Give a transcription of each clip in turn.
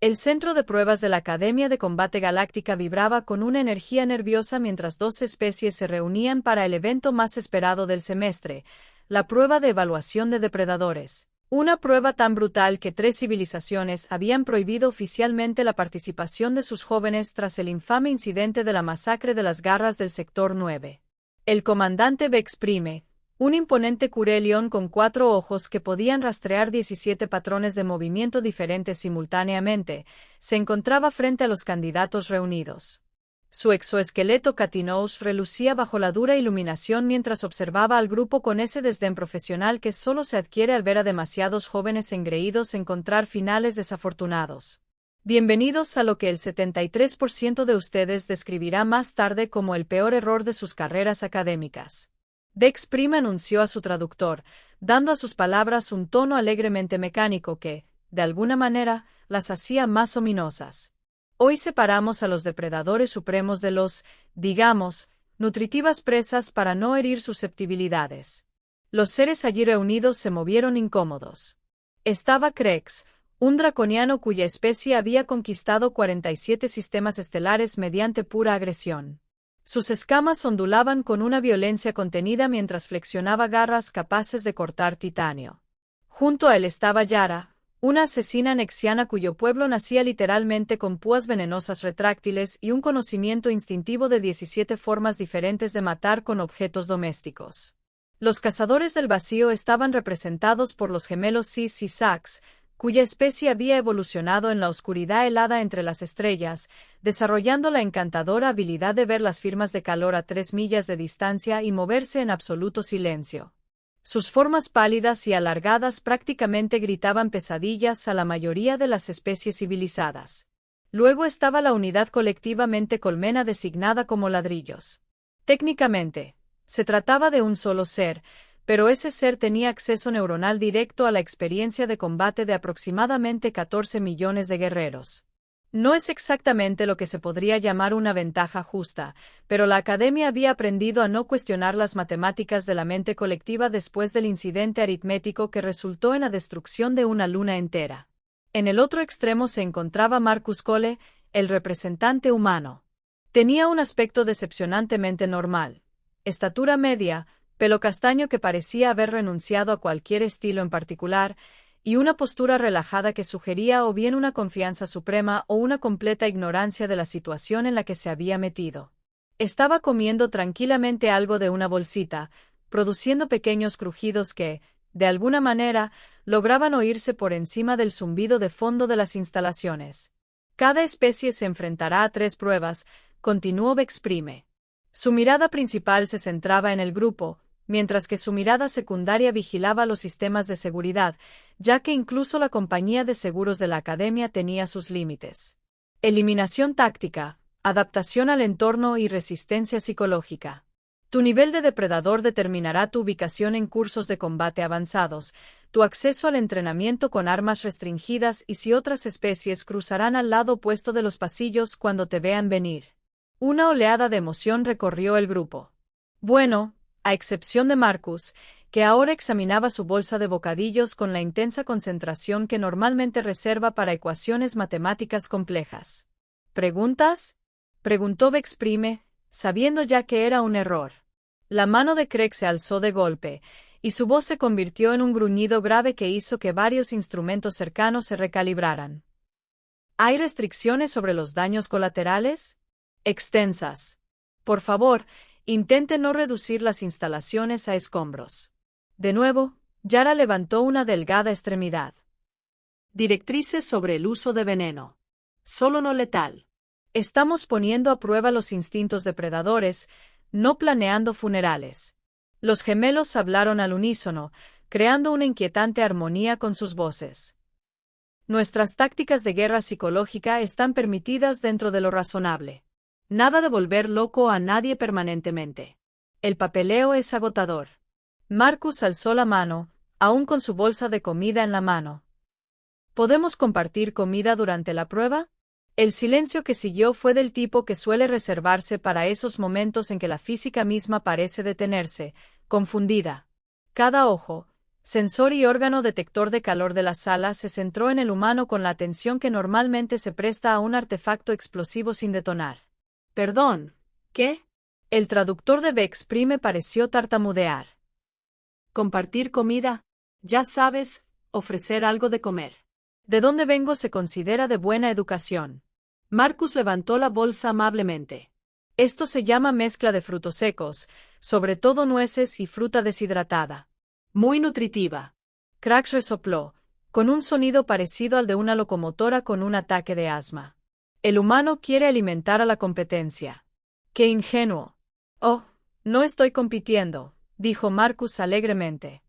El centro de pruebas de la Academia de Combate Galáctica vibraba con una energía nerviosa mientras dos especies se reunían para el evento más esperado del semestre, la prueba de evaluación de depredadores. Una prueba tan brutal que 3 civilizaciones habían prohibido oficialmente la participación de sus jóvenes tras el infame incidente de la masacre de las garras del Sector 9. El comandante Vex Prime, un imponente Curelión con 4 ojos que podían rastrear 17 patrones de movimiento diferentes simultáneamente, se encontraba frente a los candidatos reunidos. Su exoesqueleto Catinous relucía bajo la dura iluminación mientras observaba al grupo con ese desdén profesional que solo se adquiere al ver a demasiados jóvenes engreídos encontrar finales desafortunados. Bienvenidos a lo que el 73% de ustedes describirá más tarde como el peor error de sus carreras académicas. Vex Prime anunció a su traductor, dando a sus palabras un tono alegremente mecánico que, de alguna manera, las hacía más ominosas. Hoy separamos a los depredadores supremos de los, digamos, nutritivas presas para no herir susceptibilidades. Los seres allí reunidos se movieron incómodos. Estaba Krex, un draconiano cuya especie había conquistado 47 sistemas estelares mediante pura agresión. Sus escamas ondulaban con una violencia contenida mientras flexionaba garras capaces de cortar titanio. Junto a él estaba Yara, una asesina nexiana cuyo pueblo nacía literalmente con púas venenosas retráctiles y un conocimiento instintivo de 17 formas diferentes de matar con objetos domésticos. Los cazadores del vacío estaban representados por los gemelos Sis y Sax, cuya especie había evolucionado en la oscuridad helada entre las estrellas, desarrollando la encantadora habilidad de ver las firmas de calor a 3 millas de distancia y moverse en absoluto silencio. Sus formas pálidas y alargadas prácticamente gritaban pesadillas a la mayoría de las especies civilizadas. Luego estaba la unidad colectivamente colmena designada como ladrillos. Técnicamente, se trataba de un solo ser, pero ese ser tenía acceso neuronal directo a la experiencia de combate de aproximadamente 14 millones de guerreros. No es exactamente lo que se podría llamar una ventaja justa, pero la Academia había aprendido a no cuestionar las matemáticas de la mente colectiva después del incidente aritmético que resultó en la destrucción de una luna entera. En el otro extremo se encontraba Marcus Cole, el representante humano. Tenía un aspecto decepcionantemente normal. Estatura media, pelo castaño que parecía haber renunciado a cualquier estilo en particular, y una postura relajada que sugería o bien una confianza suprema o una completa ignorancia de la situación en la que se había metido. Estaba comiendo tranquilamente algo de una bolsita, produciendo pequeños crujidos que, de alguna manera, lograban oírse por encima del zumbido de fondo de las instalaciones. Cada especie se enfrentará a 3 pruebas, continuó Vex Prime. Su mirada principal se centraba en el grupo, mientras que su mirada secundaria vigilaba los sistemas de seguridad, ya que incluso la compañía de seguros de la Academia tenía sus límites. Eliminación táctica, adaptación al entorno y resistencia psicológica. Tu nivel de depredador determinará tu ubicación en cursos de combate avanzados, tu acceso al entrenamiento con armas restringidas y si otras especies cruzarán al lado opuesto de los pasillos cuando te vean venir. Una oleada de emoción recorrió el grupo. Bueno, a excepción de Marcus, que ahora examinaba su bolsa de bocadillos con la intensa concentración que normalmente reserva para ecuaciones matemáticas complejas. ¿Preguntas?, preguntó Vex Prime, sabiendo ya que era un error. La mano de Craig se alzó de golpe, y su voz se convirtió en un gruñido grave que hizo que varios instrumentos cercanos se recalibraran. ¿Hay restricciones sobre los daños colaterales? Extensas. Por favor, intente no reducir las instalaciones a escombros. De nuevo, Yara levantó una delgada extremidad. Directrices sobre el uso de veneno. Solo no letal. Estamos poniendo a prueba los instintos depredadores, no planeando funerales. Los gemelos hablaron al unísono, creando una inquietante armonía con sus voces. Nuestras tácticas de guerra psicológica están permitidas dentro de lo razonable. Nada de volver loco a nadie permanentemente. El papeleo es agotador. Marcus alzó la mano, aún con su bolsa de comida en la mano. ¿Podemos compartir comida durante la prueba? El silencio que siguió fue del tipo que suele reservarse para esos momentos en que la física misma parece detenerse, confundida. Cada ojo, Sensor y órgano detector de calor de la sala se centró en el humano con la atención que normalmente se presta a un artefacto explosivo sin detonar. Perdón, ¿qué? El traductor de Vex Prime pareció tartamudear. Compartir comida. Ya sabes, ofrecer algo de comer. ¿De dónde vengo se considera de buena educación? Marcus levantó la bolsa amablemente. Esto se llama mezcla de frutos secos, sobre todo nueces y fruta deshidratada. Muy nutritiva. Crax resopló, con un sonido parecido al de una locomotora con un ataque de asma. El humano quiere alimentar a la competencia. ¡Qué ingenuo! Oh, no estoy compitiendo, dijo Marcus alegremente.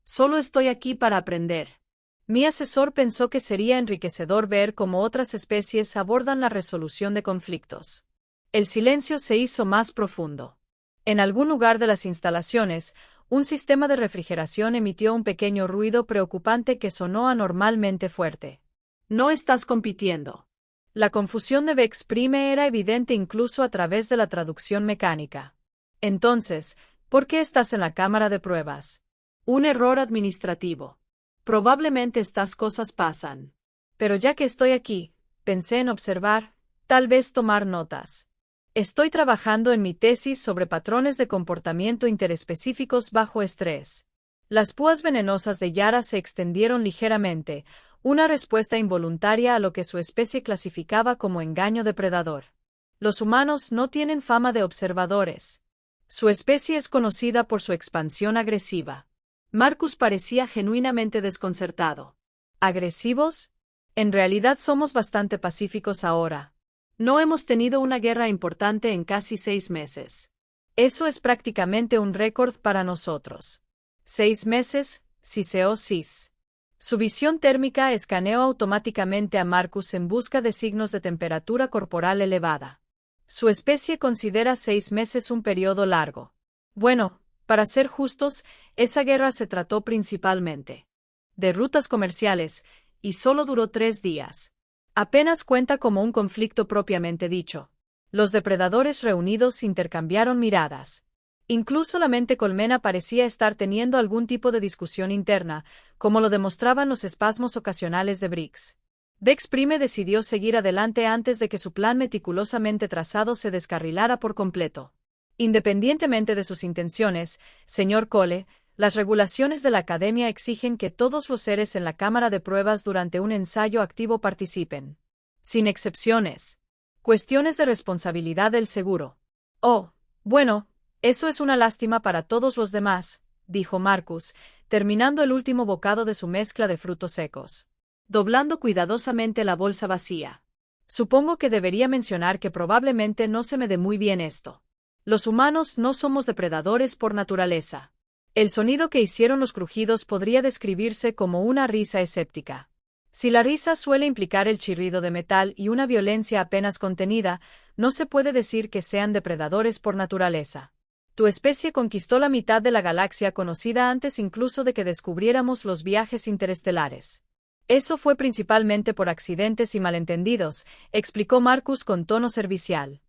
Solo estoy aquí para aprender. Mi asesor pensó que sería enriquecedor ver cómo otras especies abordan la resolución de conflictos. El silencio se hizo más profundo. En algún lugar de las instalaciones, un sistema de refrigeración emitió un pequeño ruido preocupante que sonó anormalmente fuerte. No estás compitiendo. La confusión de Vex Prime era evidente incluso a través de la traducción mecánica. Entonces, ¿por qué estás en la cámara de pruebas? Un error administrativo. Probablemente estas cosas pasan. Pero ya que estoy aquí, pensé en observar, tal vez tomar notas. Estoy trabajando en mi tesis sobre patrones de comportamiento interespecíficos bajo estrés. Las púas venenosas de Yara se extendieron ligeramente, una respuesta involuntaria a lo que su especie clasificaba como engaño depredador. Los humanos no tienen fama de observadores. Su especie es conocida por su expansión agresiva. Marcus parecía genuinamente desconcertado. ¿Agresivos? En realidad somos bastante pacíficos ahora. No hemos tenido una guerra importante en casi 6 meses. Eso es prácticamente un récord para nosotros. 6 meses, cis. Su visión térmica escaneó automáticamente a Marcus en busca de signos de temperatura corporal elevada. Su especie considera 6 meses un periodo largo. Bueno, para ser justos, esa guerra se trató principalmente de rutas comerciales, y solo duró 3 días. Apenas cuenta como un conflicto propiamente dicho. Los depredadores reunidos intercambiaron miradas. Incluso la mente colmena parecía estar teniendo algún tipo de discusión interna, como lo demostraban los espasmos ocasionales de Brix. Vex Prime decidió seguir adelante antes de que su plan meticulosamente trazado se descarrilara por completo. Independientemente de sus intenciones, señor Cole, las regulaciones de la Academia exigen que todos los seres en la cámara de pruebas durante un ensayo activo participen. Sin excepciones. Cuestiones de responsabilidad del seguro. Oh, bueno, eso es una lástima para todos los demás, dijo Marcus, terminando el último bocado de su mezcla de frutos secos. Doblando cuidadosamente la bolsa vacía. Supongo que debería mencionar que probablemente no se me dé muy bien esto. Los humanos no somos depredadores por naturaleza. El sonido que hicieron los crujidos podría describirse como una risa escéptica. Si la risa suele implicar el chirrido de metal y una violencia apenas contenida, no se puede decir que sean depredadores por naturaleza. Tu especie conquistó la mitad de la galaxia conocida antes incluso de que descubriéramos los viajes interestelares. Eso fue principalmente por accidentes y malentendidos, explicó Marcus con tono servicial.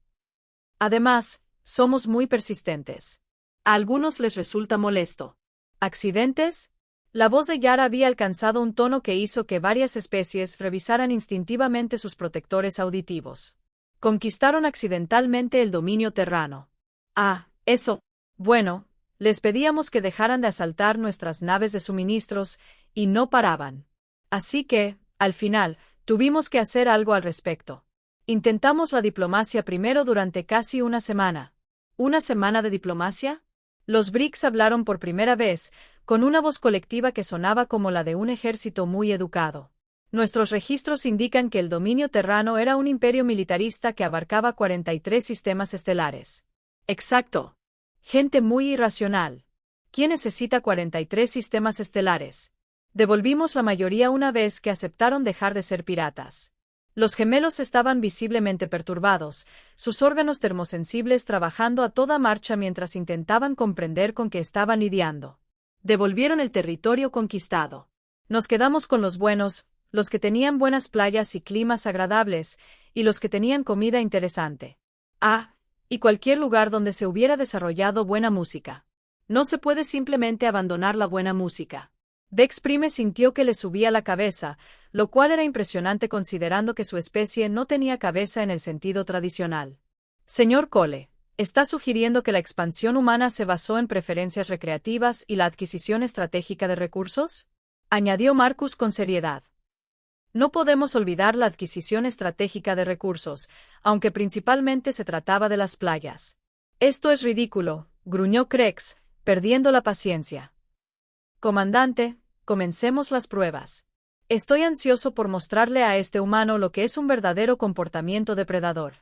Además, somos muy persistentes. A algunos les resulta molesto. ¿Accidentes? La voz de Yara había alcanzado un tono que hizo que varias especies revisaran instintivamente sus protectores auditivos. Conquistaron accidentalmente el dominio terrano. Ah, eso. Bueno, les pedíamos que dejaran de asaltar nuestras naves de suministros, y no paraban. Así que, al final, tuvimos que hacer algo al respecto. Intentamos la diplomacia primero durante casi una semana. ¿Una semana de diplomacia? Los Brix hablaron por primera vez, con una voz colectiva que sonaba como la de un ejército muy educado. Nuestros registros indican que el dominio terrano era un imperio militarista que abarcaba 43 sistemas estelares. Exacto. Gente muy irracional. ¿Quién necesita 43 sistemas estelares? Devolvimos la mayoría una vez que aceptaron dejar de ser piratas. Los gemelos estaban visiblemente perturbados, sus órganos termosensibles trabajando a toda marcha mientras intentaban comprender con qué estaban lidiando. Devolvieron el territorio conquistado. Nos quedamos con los buenos, los que tenían buenas playas y climas agradables, y los que tenían comida interesante. Ah, y cualquier lugar donde se hubiera desarrollado buena música. No se puede simplemente abandonar la buena música. Dexprime sintió que le subía la cabeza, lo cual era impresionante considerando que su especie no tenía cabeza en el sentido tradicional. Señor Cole, ¿está sugiriendo que la expansión humana se basó en preferencias recreativas y la adquisición estratégica de recursos? Añadió Marcus con seriedad. No podemos olvidar la adquisición estratégica de recursos, aunque principalmente se trataba de las playas. Esto es ridículo, gruñó Krex, perdiendo la paciencia. Comandante, comencemos las pruebas. Estoy ansioso por mostrarle a este humano lo que es un verdadero comportamiento depredador.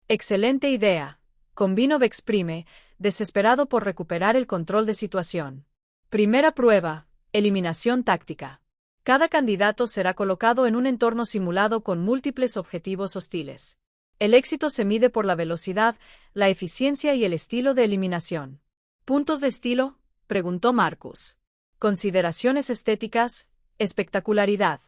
Excelente idea, convino Dexprime, desesperado por recuperar el control de situación. Primera prueba, eliminación táctica. Cada candidato será colocado en un entorno simulado con múltiples objetivos hostiles. El éxito se mide por la velocidad, la eficiencia y el estilo de eliminación. ¿Puntos de estilo?, preguntó Marcus. Consideraciones estéticas, espectacularidad.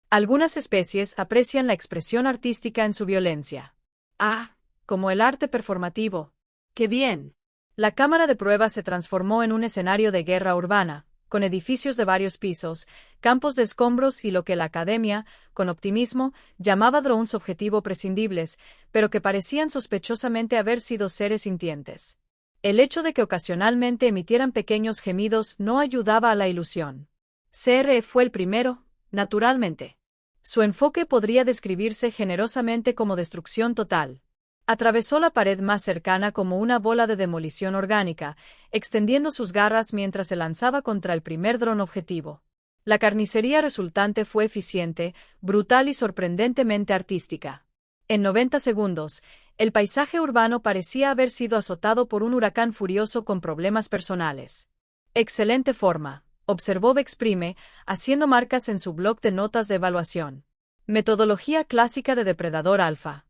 Algunas especies aprecian la expresión artística en su violencia. Ah, como el arte performativo. ¡Qué bien! La cámara de pruebas se transformó en un escenario de guerra urbana, con edificios de varios pisos, campos de escombros y lo que la Academia, con optimismo, llamaba drones objetivo prescindibles, pero que parecían sospechosamente haber sido seres sintientes. El hecho de que ocasionalmente emitieran pequeños gemidos no ayudaba a la ilusión. CR fue el primero, naturalmente. Su enfoque podría describirse generosamente como destrucción total. Atravesó la pared más cercana como una bola de demolición orgánica, extendiendo sus garras mientras se lanzaba contra el primer dron objetivo. La carnicería resultante fue eficiente, brutal y sorprendentemente artística. En 90 segundos, el paisaje urbano parecía haber sido azotado por un huracán furioso con problemas personales. Excelente forma, observó Dexprime, haciendo marcas en su bloc de notas de evaluación. Metodología clásica de depredador alfa.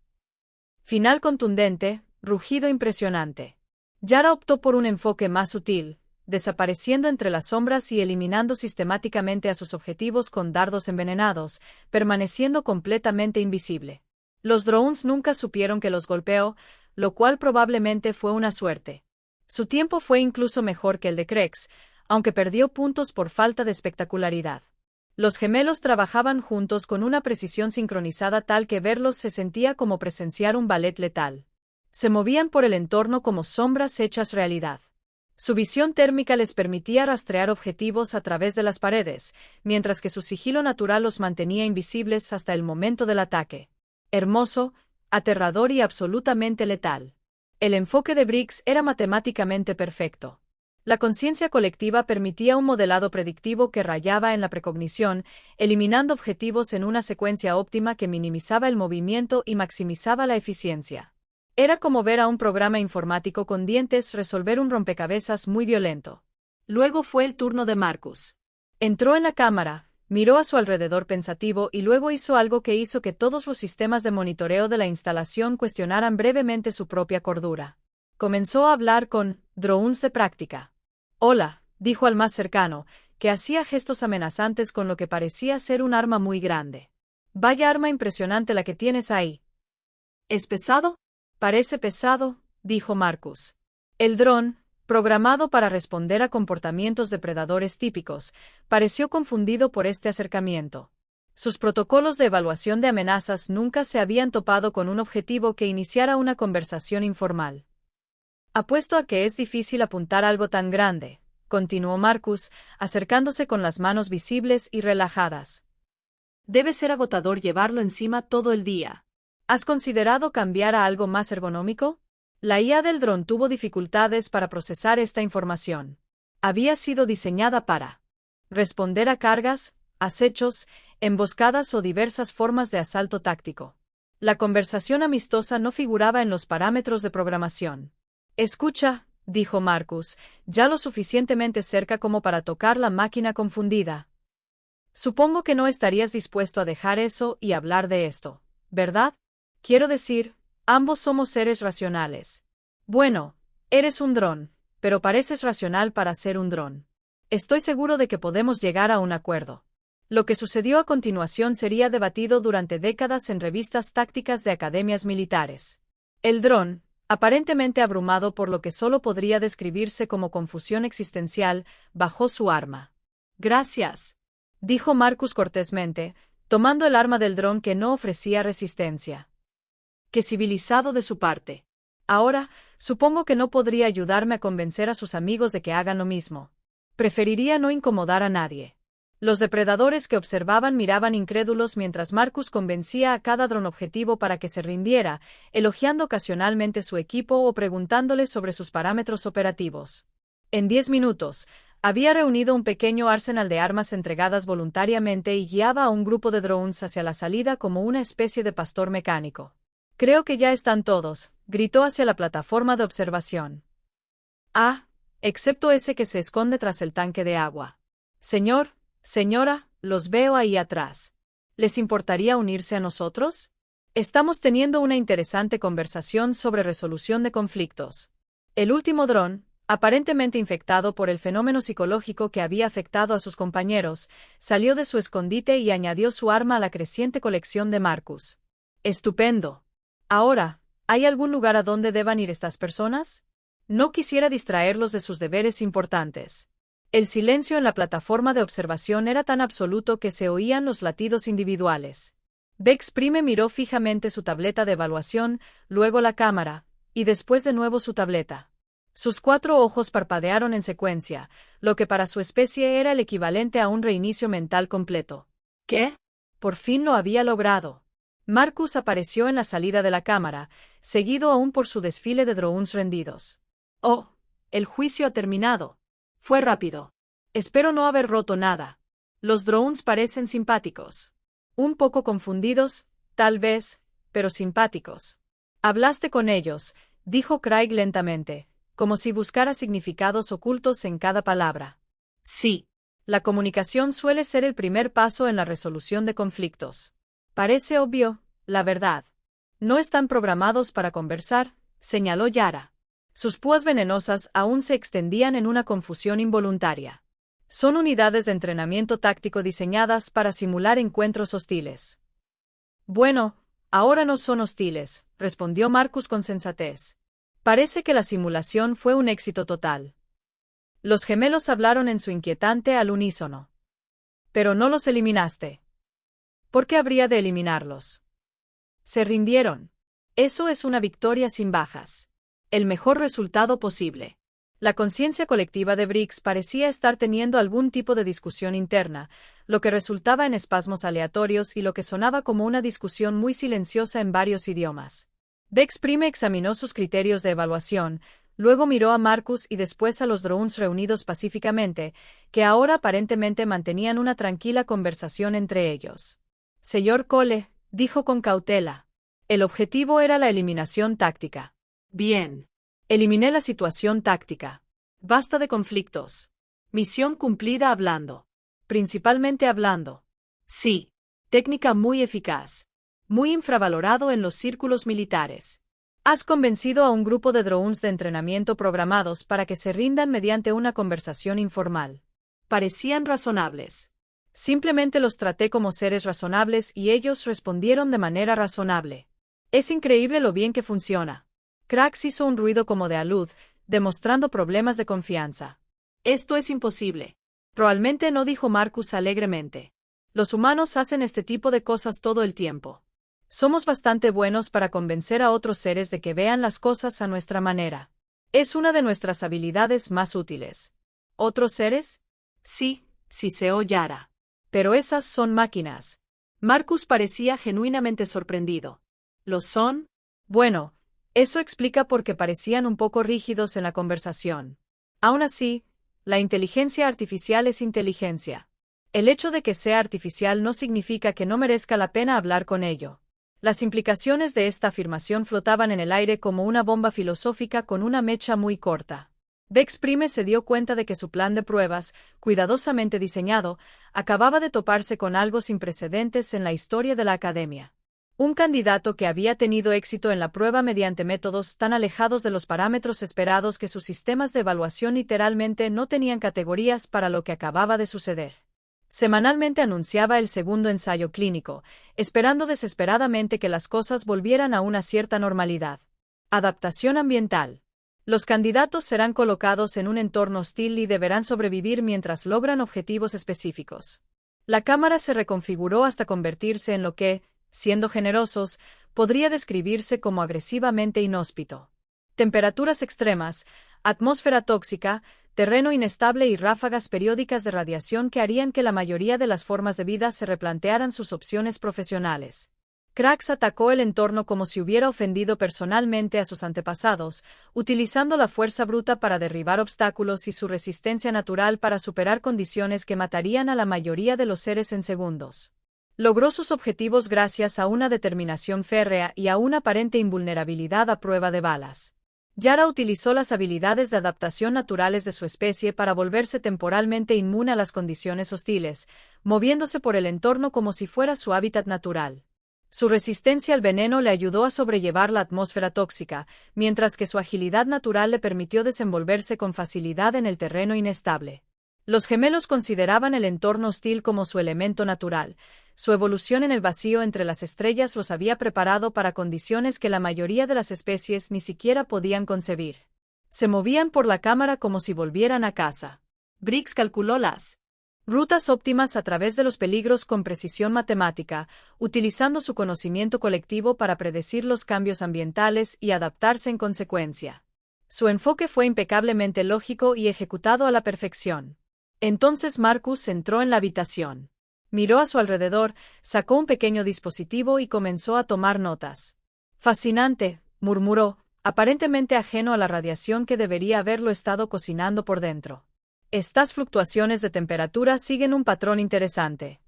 Final contundente, rugido impresionante. Yara optó por un enfoque más sutil, desapareciendo entre las sombras y eliminando sistemáticamente a sus objetivos con dardos envenenados, permaneciendo completamente invisible. Los drones nunca supieron que los golpeó, lo cual probablemente fue una suerte. Su tiempo fue incluso mejor que el de Krex, aunque perdió puntos por falta de espectacularidad. Los gemelos trabajaban juntos con una precisión sincronizada tal que verlos se sentía como presenciar un ballet letal. Se movían por el entorno como sombras hechas realidad. Su visión térmica les permitía rastrear objetivos a través de las paredes, mientras que su sigilo natural los mantenía invisibles hasta el momento del ataque. Hermoso, aterrador y absolutamente letal. El enfoque de Briggs era matemáticamente perfecto. La conciencia colectiva permitía un modelado predictivo que rayaba en la precognición, eliminando objetivos en una secuencia óptima que minimizaba el movimiento y maximizaba la eficiencia. Era como ver a un programa informático con dientes resolver un rompecabezas muy violento. Luego fue el turno de Marcus. Entró en la cámara, miró a su alrededor pensativo y luego hizo algo que hizo que todos los sistemas de monitoreo de la instalación cuestionaran brevemente su propia cordura. Comenzó a hablar con drones de práctica. Hola, dijo al más cercano, que hacía gestos amenazantes con lo que parecía ser un arma muy grande. Vaya arma impresionante la que tienes ahí. ¿Es pesado? Parece pesado, dijo Marcus. El dron, programado para responder a comportamientos depredadores típicos, pareció confundido por este acercamiento. Sus protocolos de evaluación de amenazas nunca se habían topado con un objetivo que iniciara una conversación informal. Apuesto a que es difícil apuntar algo tan grande, continuó Marcus, acercándose con las manos visibles y relajadas. Debe ser agotador llevarlo encima todo el día. ¿Has considerado cambiar a algo más ergonómico? La IA del dron tuvo dificultades para procesar esta información. Había sido diseñada para responder a cargas, acechos, emboscadas o diversas formas de asalto táctico. La conversación amistosa no figuraba en los parámetros de programación. Escucha, dijo Marcus, ya lo suficientemente cerca como para tocar la máquina confundida. Supongo que no estarías dispuesto a dejar eso y hablar de esto, ¿verdad? Quiero decir, ambos somos seres racionales. Bueno, eres un dron, pero pareces racional para ser un dron. Estoy seguro de que podemos llegar a un acuerdo. Lo que sucedió a continuación sería debatido durante décadas en revistas tácticas de academias militares. El dron, Aparentemente abrumado por lo que solo podría describirse como confusión existencial, bajó su arma. Gracias, Dijo Marcus cortésmente, tomando el arma del dron que no ofrecía resistencia. qué civilizado de su parte. Ahora, supongo que no podría ayudarme a convencer a sus amigos de que hagan lo mismo. Preferiría no incomodar a nadie. Los depredadores que observaban miraban incrédulos mientras Marcus convencía a cada dron objetivo para que se rindiera, elogiando ocasionalmente su equipo o preguntándole sobre sus parámetros operativos. En 10 minutos, había reunido un pequeño arsenal de armas entregadas voluntariamente y guiaba a un grupo de drones hacia la salida como una especie de pastor mecánico. Creo que ya están todos, gritó hacia la plataforma de observación. Ah, excepto ese que se esconde tras el tanque de agua. Señor, señora, los veo ahí atrás. ¿Les importaría unirse a nosotros? Estamos teniendo una interesante conversación sobre resolución de conflictos. El último dron, aparentemente infectado por el fenómeno psicológico que había afectado a sus compañeros, salió de su escondite y añadió su arma a la creciente colección de Marcus. Estupendo. Ahora, ¿hay algún lugar a donde deban ir estas personas? No quisiera distraerlos de sus deberes importantes. El silencio en la plataforma de observación era tan absoluto que se oían los latidos individuales. Bex Prime miró fijamente su tableta de evaluación, luego la cámara, y después de nuevo su tableta. Sus 4 ojos parpadearon en secuencia, lo que para su especie era el equivalente a un reinicio mental completo. ¿Qué? Por fin lo había logrado. Marcus apareció en la salida de la cámara, seguido aún por su desfile de drones rendidos. Oh, el juicio ha terminado. Fue rápido. Espero no haber roto nada. Los drones parecen simpáticos. Un poco confundidos, tal vez, pero simpáticos. Hablaste con ellos, dijo Craig lentamente, como si buscara significados ocultos en cada palabra. Sí. La comunicación suele ser el primer paso en la resolución de conflictos. Parece obvio, la verdad. No están programados para conversar, señaló Yara. Sus púas venenosas aún se extendían en una confusión involuntaria. Son unidades de entrenamiento táctico diseñadas para simular encuentros hostiles. Bueno, ahora no son hostiles, respondió Marcus con sensatez. Parece que la simulación fue un éxito total. Los gemelos hablaron en su inquietante al unísono. Pero no los eliminaste. ¿Por qué habría de eliminarlos? Se rindieron. Eso es una victoria sin bajas. El mejor resultado posible. La conciencia colectiva de Briggs parecía estar teniendo algún tipo de discusión interna, lo que resultaba en espasmos aleatorios y lo que sonaba como una discusión muy silenciosa en varios idiomas. Bex Prime examinó sus criterios de evaluación, luego miró a Marcus y después a los drones reunidos pacíficamente, que ahora aparentemente mantenían una tranquila conversación entre ellos. Señor Cole, dijo con cautela. El objetivo era la eliminación táctica. Bien. Eliminé la situación táctica. Basta de conflictos. Misión cumplida hablando. Principalmente hablando. Sí. Técnica muy eficaz. Muy infravalorado en los círculos militares. Has convencido a un grupo de drones de entrenamiento programados para que se rindan mediante una conversación informal. Parecían razonables. Simplemente los traté como seres razonables y ellos respondieron de manera razonable. Es increíble lo bien que funciona. Krax hizo un ruido como de alud, demostrando problemas de confianza. Esto es imposible. Probablemente no, dijo Marcus alegremente. Los humanos hacen este tipo de cosas todo el tiempo. Somos bastante buenos para convencer a otros seres de que vean las cosas a nuestra manera. Es una de nuestras habilidades más útiles. ¿Otros seres? Sí, Siseo Yara. Pero esas son máquinas. Marcus parecía genuinamente sorprendido. ¿Lo son? Bueno, eso explica por qué parecían un poco rígidos en la conversación. Aún así, la inteligencia artificial es inteligencia. El hecho de que sea artificial no significa que no merezca la pena hablar con ello. Las implicaciones de esta afirmación flotaban en el aire como una bomba filosófica con una mecha muy corta. Bex Prime se dio cuenta de que su plan de pruebas, cuidadosamente diseñado, acababa de toparse con algo sin precedentes en la historia de la Academia. Un candidato que había tenido éxito en la prueba mediante métodos tan alejados de los parámetros esperados que sus sistemas de evaluación literalmente no tenían categorías para lo que acababa de suceder. Semanalmente anunciaba el segundo ensayo clínico, esperando desesperadamente que las cosas volvieran a una cierta normalidad. Adaptación ambiental. Los candidatos serán colocados en un entorno hostil y deberán sobrevivir mientras logran objetivos específicos. La cámara se reconfiguró hasta convertirse en lo que, siendo generosos, podría describirse como agresivamente inhóspito. Temperaturas extremas, atmósfera tóxica, terreno inestable y ráfagas periódicas de radiación que harían que la mayoría de las formas de vida se replantearan sus opciones profesionales. Krax atacó el entorno como si hubiera ofendido personalmente a sus antepasados, utilizando la fuerza bruta para derribar obstáculos y su resistencia natural para superar condiciones que matarían a la mayoría de los seres en segundos. Logró sus objetivos gracias a una determinación férrea y a una aparente invulnerabilidad a prueba de balas. Yara utilizó las habilidades de adaptación naturales de su especie para volverse temporalmente inmune a las condiciones hostiles, moviéndose por el entorno como si fuera su hábitat natural. Su resistencia al veneno le ayudó a sobrellevar la atmósfera tóxica, mientras que su agilidad natural le permitió desenvolverse con facilidad en el terreno inestable. Los gemelos consideraban el entorno hostil como su elemento natural. Su evolución en el vacío entre las estrellas los había preparado para condiciones que la mayoría de las especies ni siquiera podían concebir. Se movían por la cámara como si volvieran a casa. Briggs calculó las rutas óptimas a través de los peligros con precisión matemática, utilizando su conocimiento colectivo para predecir los cambios ambientales y adaptarse en consecuencia. Su enfoque fue impecablemente lógico y ejecutado a la perfección. Entonces Marcus entró en la habitación. Miró a su alrededor, sacó un pequeño dispositivo y comenzó a tomar notas. Fascinante, murmuró, aparentemente ajeno a la radiación que debería haberlo estado cocinando por dentro. Estas fluctuaciones de temperatura siguen un patrón interesante.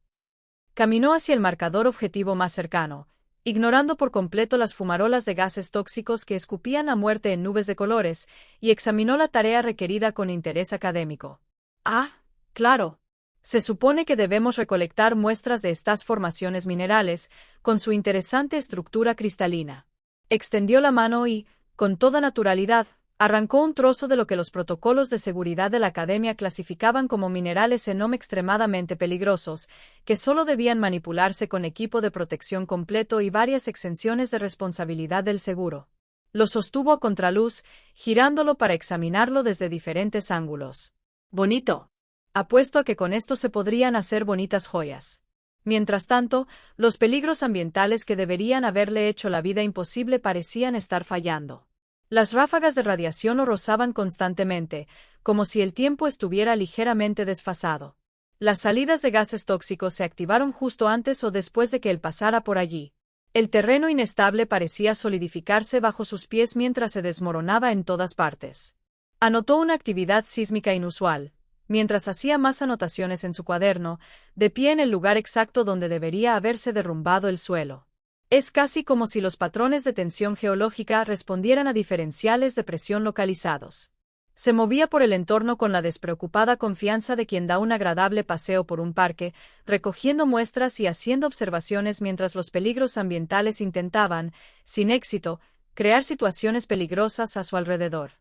Caminó hacia el marcador objetivo más cercano, ignorando por completo las fumarolas de gases tóxicos que escupían a muerte en nubes de colores, y examinó la tarea requerida con interés académico. Ah, claro. Se supone que debemos recolectar muestras de estas formaciones minerales, con su interesante estructura cristalina. Extendió la mano y, con toda naturalidad, arrancó un trozo de lo que los protocolos de seguridad de la Academia clasificaban como minerales extremadamente peligrosos, que solo debían manipularse con equipo de protección completo y varias exenciones de responsabilidad del seguro. Lo sostuvo a contraluz, girándolo para examinarlo desde diferentes ángulos. Bonito. Apuesto a que con esto se podrían hacer bonitas joyas. Mientras tanto, los peligros ambientales que deberían haberle hecho la vida imposible parecían estar fallando. Las ráfagas de radiación lo rozaban constantemente, como si el tiempo estuviera ligeramente desfasado. Las salidas de gases tóxicos se activaron justo antes o después de que él pasara por allí. El terreno inestable parecía solidificarse bajo sus pies mientras se desmoronaba en todas partes. Anotó una actividad sísmica inusual, mientras hacía más anotaciones en su cuaderno, de pie en el lugar exacto donde debería haberse derrumbado el suelo. Es casi como si los patrones de tensión geológica respondieran a diferenciales de presión localizados. Se movía por el entorno con la despreocupada confianza de quien da un agradable paseo por un parque, recogiendo muestras y haciendo observaciones mientras los peligros ambientales intentaban, sin éxito, crear situaciones peligrosas a su alrededor.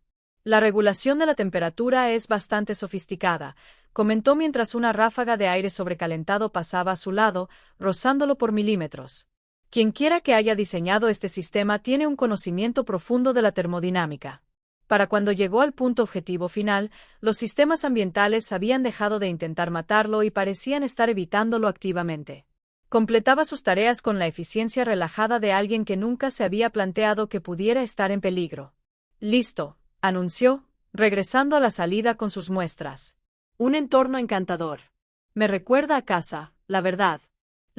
La regulación de la temperatura es bastante sofisticada, comentó mientras una ráfaga de aire sobrecalentado pasaba a su lado, rozándolo por milímetros. Quienquiera que haya diseñado este sistema tiene un conocimiento profundo de la termodinámica. Para cuando llegó al punto objetivo final, los sistemas ambientales habían dejado de intentar matarlo y parecían estar evitándolo activamente. Completaba sus tareas con la eficiencia relajada de alguien que nunca se había planteado que pudiera estar en peligro. Listo, anunció, regresando a la salida con sus muestras. Un entorno encantador. Me recuerda a casa, la verdad.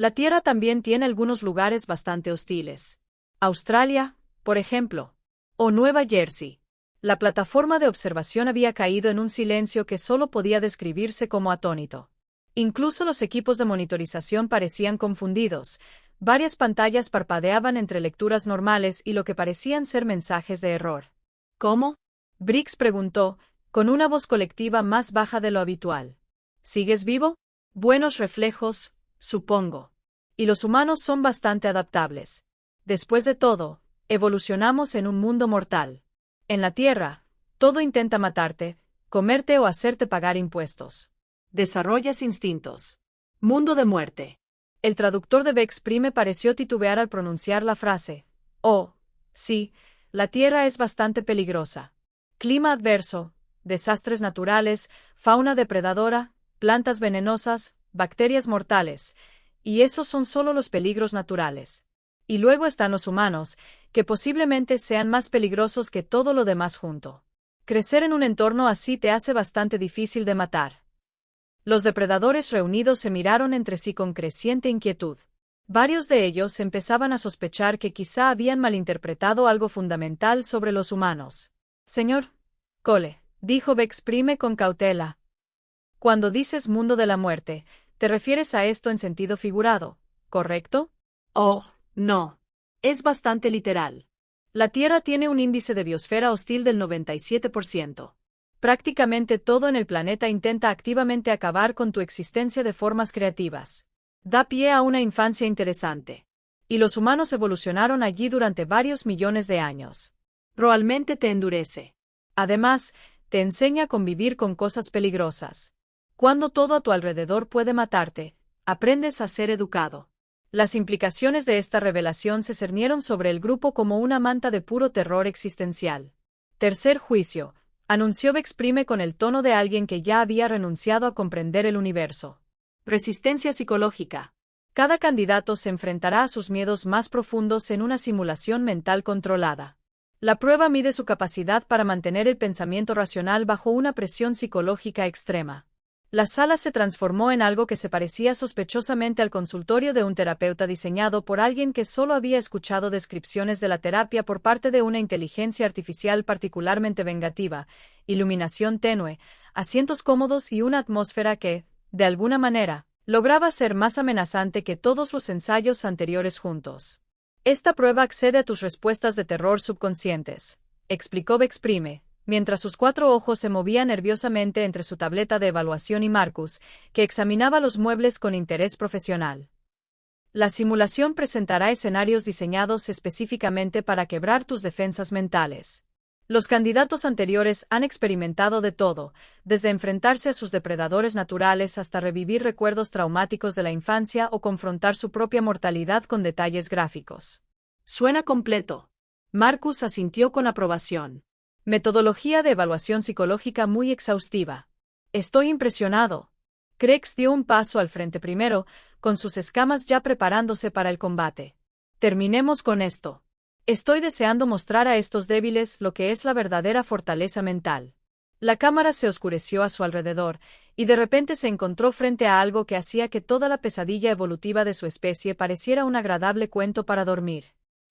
La Tierra también tiene algunos lugares bastante hostiles. Australia, por ejemplo. O Nueva Jersey. La plataforma de observación había caído en un silencio que solo podía describirse como atónito. Incluso los equipos de monitorización parecían confundidos. Varias pantallas parpadeaban entre lecturas normales y lo que parecían ser mensajes de error. ¿Cómo? Briggs preguntó, con una voz colectiva más baja de lo habitual. ¿Sigues vivo? Buenos reflejos, supongo. Y los humanos son bastante adaptables. Después de todo, evolucionamos en un mundo mortal. En la Tierra, todo intenta matarte, comerte o hacerte pagar impuestos. Desarrollas instintos. Mundo de muerte. El traductor de Bex Prime pareció titubear al pronunciar la frase. Oh, sí, La Tierra es bastante peligrosa. Clima adverso, desastres naturales, fauna depredadora, plantas venenosas, bacterias mortales. Y esos son solo los peligros naturales. Y luego están los humanos, que posiblemente sean más peligrosos que todo lo demás junto. Crecer en un entorno así te hace bastante difícil de matar. Los depredadores reunidos se miraron entre sí con creciente inquietud. Varios de ellos empezaban a sospechar que quizá habían malinterpretado algo fundamental sobre los humanos. Señor Cole, dijo Bexprime con cautela. Cuando dices mundo de la muerte, te refieres a esto en sentido figurado, ¿correcto? Oh, no. Es bastante literal. La Tierra tiene un índice de biosfera hostil del 97%. Prácticamente todo en el planeta intenta activamente acabar con tu existencia de formas creativas. Da pie a una infancia interesante. Y los humanos evolucionaron allí durante varios millones de años. Realmente te endurece. Además, te enseña a convivir con cosas peligrosas. Cuando todo a tu alrededor puede matarte, aprendes a ser educado. Las implicaciones de esta revelación se cernieron sobre el grupo como una manta de puro terror existencial. Tercer juicio, anunció Bexprime con el tono de alguien que ya había renunciado a comprender el universo. Resistencia psicológica. Cada candidato se enfrentará a sus miedos más profundos en una simulación mental controlada. La prueba mide su capacidad para mantener el pensamiento racional bajo una presión psicológica extrema. La sala se transformó en algo que se parecía sospechosamente al consultorio de un terapeuta diseñado por alguien que solo había escuchado descripciones de la terapia por parte de una inteligencia artificial particularmente vengativa, iluminación tenue, asientos cómodos y una atmósfera que, de alguna manera, lograba ser más amenazante que todos los ensayos anteriores juntos. Esta prueba accede a tus respuestas de terror subconscientes, explicó Bexprime, mientras sus 4 ojos se movían nerviosamente entre su tableta de evaluación y Marcus, que examinaba los muebles con interés profesional. La simulación presentará escenarios diseñados específicamente para quebrar tus defensas mentales. Los candidatos anteriores han experimentado de todo, desde enfrentarse a sus depredadores naturales hasta revivir recuerdos traumáticos de la infancia o confrontar su propia mortalidad con detalles gráficos. Suena completo. Marcus asintió con aprobación. Metodología de evaluación psicológica muy exhaustiva. Estoy impresionado. Crex dio un paso al frente primero, con sus escamas ya preparándose para el combate. Terminemos con esto. Estoy deseando mostrar a estos débiles lo que es la verdadera fortaleza mental. La cámara se oscureció a su alrededor, y de repente se encontró frente a algo que hacía que toda la pesadilla evolutiva de su especie pareciera un agradable cuento para dormir.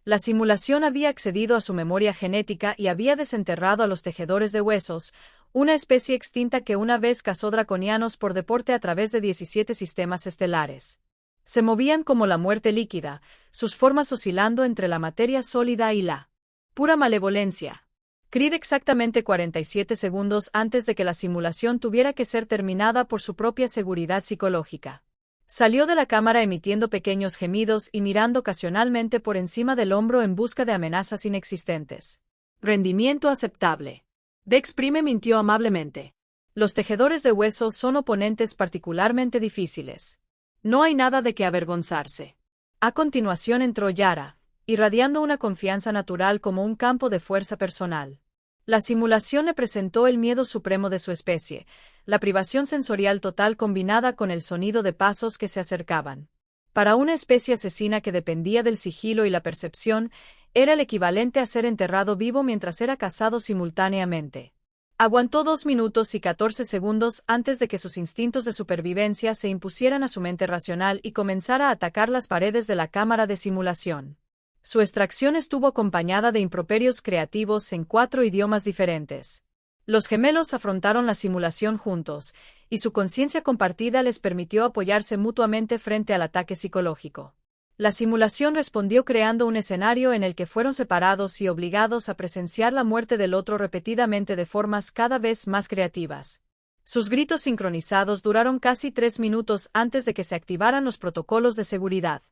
La simulación había accedido a su memoria genética y había desenterrado a los tejedores de huesos, una especie extinta que una vez cazó draconianos por deporte a través de 17 sistemas estelares. Se movían como la muerte líquida, sus formas oscilando entre la materia sólida y la pura malevolencia. Creed exactamente 47 segundos antes de que la simulación tuviera que ser terminada por su propia seguridad psicológica. Salió de la cámara emitiendo pequeños gemidos y mirando ocasionalmente por encima del hombro en busca de amenazas inexistentes. Rendimiento aceptable. Bexprime mintió amablemente. Los tejedores de huesos son oponentes particularmente difíciles. No hay nada de qué avergonzarse. A continuación entró Yara, irradiando una confianza natural como un campo de fuerza personal. La simulación le presentó el miedo supremo de su especie, la privación sensorial total combinada con el sonido de pasos que se acercaban. Para una especie asesina que dependía del sigilo y la percepción, era el equivalente a ser enterrado vivo mientras era cazado simultáneamente. Aguantó 2 minutos y 14 segundos antes de que sus instintos de supervivencia se impusieran a su mente racional y comenzara a atacar las paredes de la cámara de simulación. Su extracción estuvo acompañada de improperios creativos en 4 idiomas diferentes. Los gemelos afrontaron la simulación juntos, y su conciencia compartida les permitió apoyarse mutuamente frente al ataque psicológico. La simulación respondió creando un escenario en el que fueron separados y obligados a presenciar la muerte del otro repetidamente de formas cada vez más creativas. Sus gritos sincronizados duraron casi 3 minutos antes de que se activaran los protocolos de seguridad.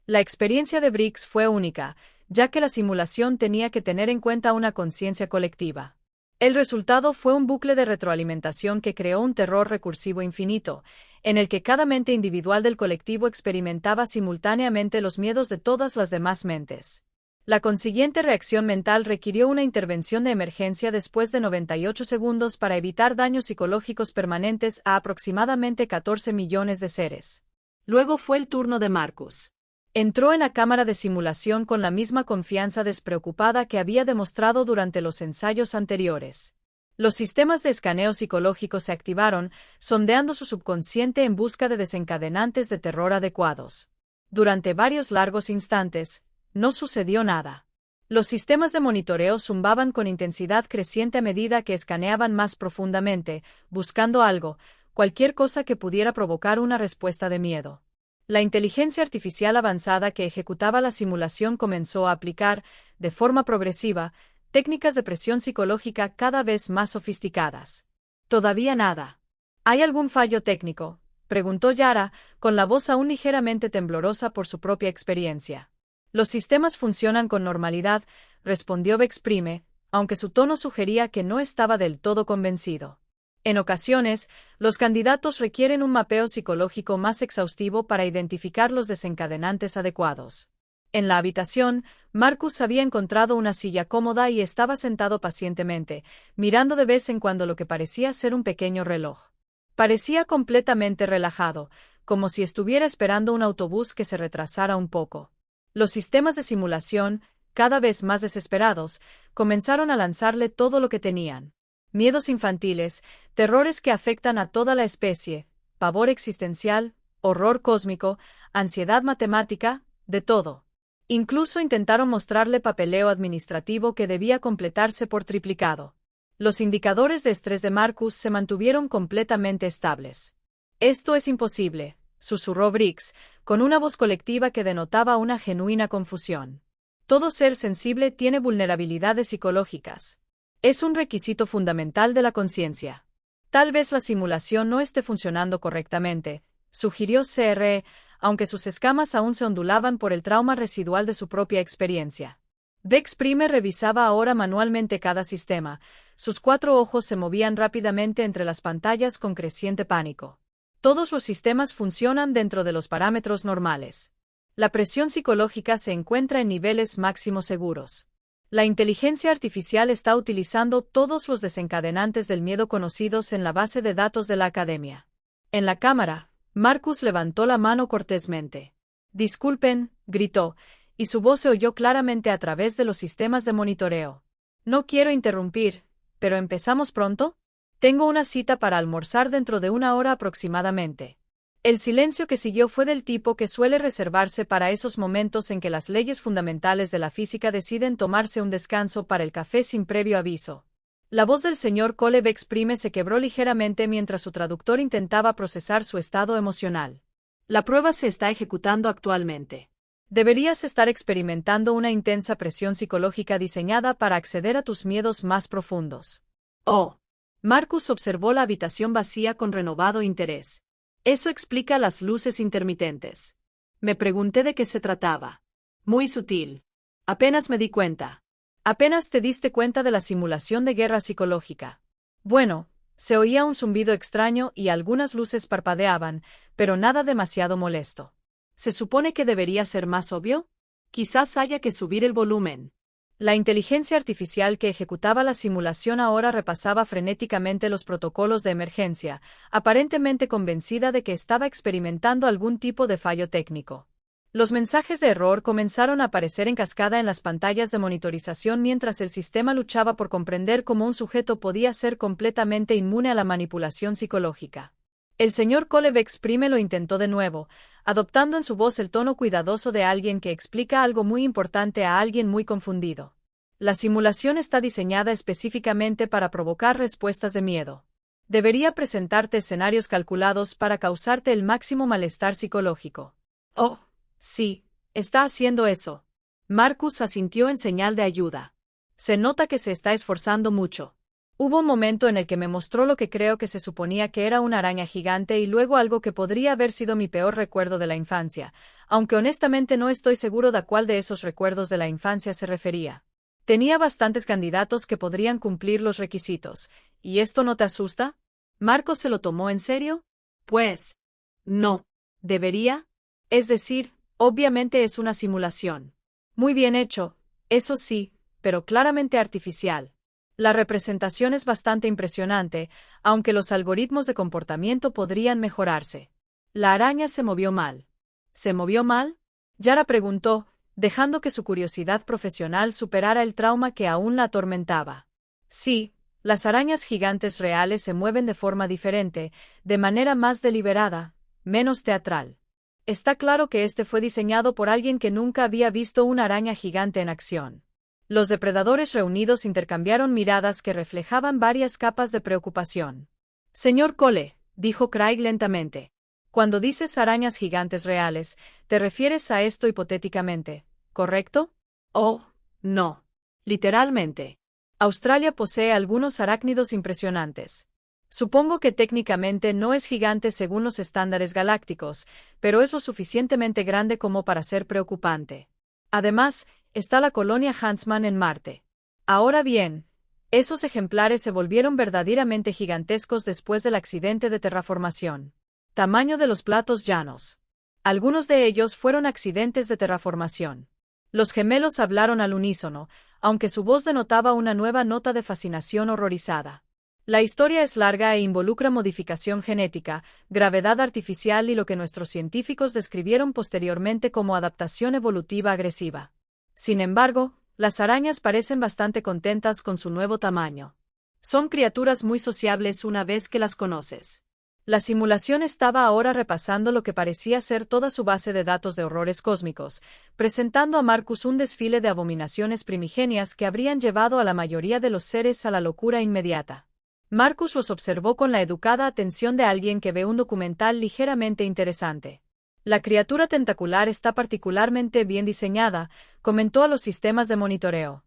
La experiencia de Briggs fue única, ya que la simulación tenía que tener en cuenta una conciencia colectiva. El resultado fue un bucle de retroalimentación que creó un terror recursivo infinito, en el que cada mente individual del colectivo experimentaba simultáneamente los miedos de todas las demás mentes. La consiguiente reacción mental requirió una intervención de emergencia después de 98 segundos para evitar daños psicológicos permanentes a aproximadamente 14 millones de seres. Luego fue el turno de Marcus. Entró en la cámara de simulación con la misma confianza despreocupada que había demostrado durante los ensayos anteriores. Los sistemas de escaneo psicológico se activaron, sondeando su subconsciente en busca de desencadenantes de terror adecuados. Durante varios largos instantes, no sucedió nada. Los sistemas de monitoreo zumbaban con intensidad creciente a medida que escaneaban más profundamente, buscando algo, cualquier cosa que pudiera provocar una respuesta de miedo. La inteligencia artificial avanzada que ejecutaba la simulación comenzó a aplicar, de forma progresiva, técnicas de presión psicológica cada vez más sofisticadas. Todavía nada. ¿Hay algún fallo técnico?, preguntó Yara, con la voz aún ligeramente temblorosa por su propia experiencia. Los sistemas funcionan con normalidad, respondió Bexprime, aunque su tono sugería que no estaba del todo convencido. En ocasiones, los candidatos requieren un mapeo psicológico más exhaustivo para identificar los desencadenantes adecuados. En la habitación, Marcus había encontrado una silla cómoda y estaba sentado pacientemente, mirando de vez en cuando lo que parecía ser un pequeño reloj. Parecía completamente relajado, como si estuviera esperando un autobús que se retrasara un poco. Los sistemas de simulación, cada vez más desesperados, comenzaron a lanzarle todo lo que tenían. Miedos infantiles, terrores que afectan a toda la especie, pavor existencial, horror cósmico, ansiedad matemática, de todo. Incluso intentaron mostrarle papeleo administrativo que debía completarse por triplicado. Los indicadores de estrés de Marcus se mantuvieron completamente estables. «Esto es imposible», susurró Briggs, con una voz colectiva que denotaba una genuina confusión. «Todo ser sensible tiene vulnerabilidades psicológicas. Es un requisito fundamental de la conciencia. Tal vez la simulación no esté funcionando correctamente», sugirió CRE, aunque sus escamas aún se ondulaban por el trauma residual de su propia experiencia. Bexprime revisaba ahora manualmente cada sistema. Sus 4 ojos se movían rápidamente entre las pantallas con creciente pánico. Todos los sistemas funcionan dentro de los parámetros normales. La presión psicológica se encuentra en niveles máximos seguros. La inteligencia artificial está utilizando todos los desencadenantes del miedo conocidos en la base de datos de la Academia. En la cámara, Marcus levantó la mano cortésmente. «Disculpen», gritó, y su voz se oyó claramente a través de los sistemas de monitoreo. «No quiero interrumpir, pero ¿empezamos pronto? Tengo una cita para almorzar dentro de 1 hora aproximadamente». El silencio que siguió fue del tipo que suele reservarse para esos momentos en que las leyes fundamentales de la física deciden tomarse un descanso para el café sin previo aviso. La voz del señor Cole Bexprime se quebró ligeramente mientras su traductor intentaba procesar su estado emocional. «La prueba se está ejecutando actualmente. Deberías estar experimentando una intensa presión psicológica diseñada para acceder a tus miedos más profundos». «Oh». Marcus observó la habitación vacía con renovado interés. «Eso explica las luces intermitentes». Me pregunté de qué se trataba. «Muy sutil. Apenas me di cuenta». «Apenas te diste cuenta de la simulación de guerra psicológica». Bueno, se oía un zumbido extraño y algunas luces parpadeaban, pero nada demasiado molesto. ¿Se supone que debería ser más obvio? Quizás haya que subir el volumen. La inteligencia artificial que ejecutaba la simulación ahora repasaba frenéticamente los protocolos de emergencia, aparentemente convencida de que estaba experimentando algún tipo de fallo técnico. Los mensajes de error comenzaron a aparecer en cascada en las pantallas de monitorización mientras el sistema luchaba por comprender cómo un sujeto podía ser completamente inmune a la manipulación psicológica. El señor Cole Bexprime lo intentó de nuevo, adoptando en su voz el tono cuidadoso de alguien que explica algo muy importante a alguien muy confundido. La simulación está diseñada específicamente para provocar respuestas de miedo. Debería presentarte escenarios calculados para causarte el máximo malestar psicológico. Oh, sí, está haciendo eso. Marcus asintió en señal de ayuda. Se nota que se está esforzando mucho. Hubo un momento en el que me mostró lo que creo que se suponía que era una araña gigante y luego algo que podría haber sido mi peor recuerdo de la infancia, aunque honestamente no estoy seguro de a cuál de esos recuerdos de la infancia se refería. Tenía bastantes candidatos que podrían cumplir los requisitos. ¿Y esto no te asusta? ¿Marcos se lo tomó en serio? Pues, no. ¿Debería? Es decir, obviamente es una simulación. Muy bien hecho, Eso sí, pero claramente artificial. La representación es bastante impresionante, aunque los algoritmos de comportamiento podrían mejorarse. La araña se movió mal. ¿Se movió mal? Yara preguntó, dejando que su curiosidad profesional superara el trauma que aún la atormentaba. Sí, las arañas gigantes reales se mueven de forma diferente, de manera más deliberada, menos teatral. Está claro que este fue diseñado por alguien que nunca había visto una araña gigante en acción. Los depredadores reunidos intercambiaron miradas que reflejaban varias capas de preocupación. Señor Cole, dijo Craig lentamente. Cuando dices arañas gigantes reales, te refieres a esto hipotéticamente, ¿correcto? Oh, no. Literalmente. Australia posee algunos arácnidos impresionantes. Supongo que técnicamente no es gigante según los estándares galácticos, pero es lo suficientemente grande como para ser preocupante. Además, está la colonia Huntsman en Marte. Ahora bien, esos ejemplares se volvieron verdaderamente gigantescos después del accidente de terraformación. Tamaño de los platos llanos. Algunos de ellos fueron accidentes de terraformación. Los gemelos hablaron al unísono, aunque su voz denotaba una nueva nota de fascinación horrorizada. La historia es larga e involucra modificación genética, gravedad artificial y lo que nuestros científicos describieron posteriormente como adaptación evolutiva agresiva. Sin embargo, las arañas parecen bastante contentas con su nuevo tamaño. Son criaturas muy sociables una vez que las conoces. La simulación estaba ahora repasando lo que parecía ser toda su base de datos de horrores cósmicos, presentando a Marcus un desfile de abominaciones primigenias que habrían llevado a la mayoría de los seres a la locura inmediata. Marcus los observó con la educada atención de alguien que ve un documental ligeramente interesante. La criatura tentacular está particularmente bien diseñada, comentó a los sistemas de monitoreo.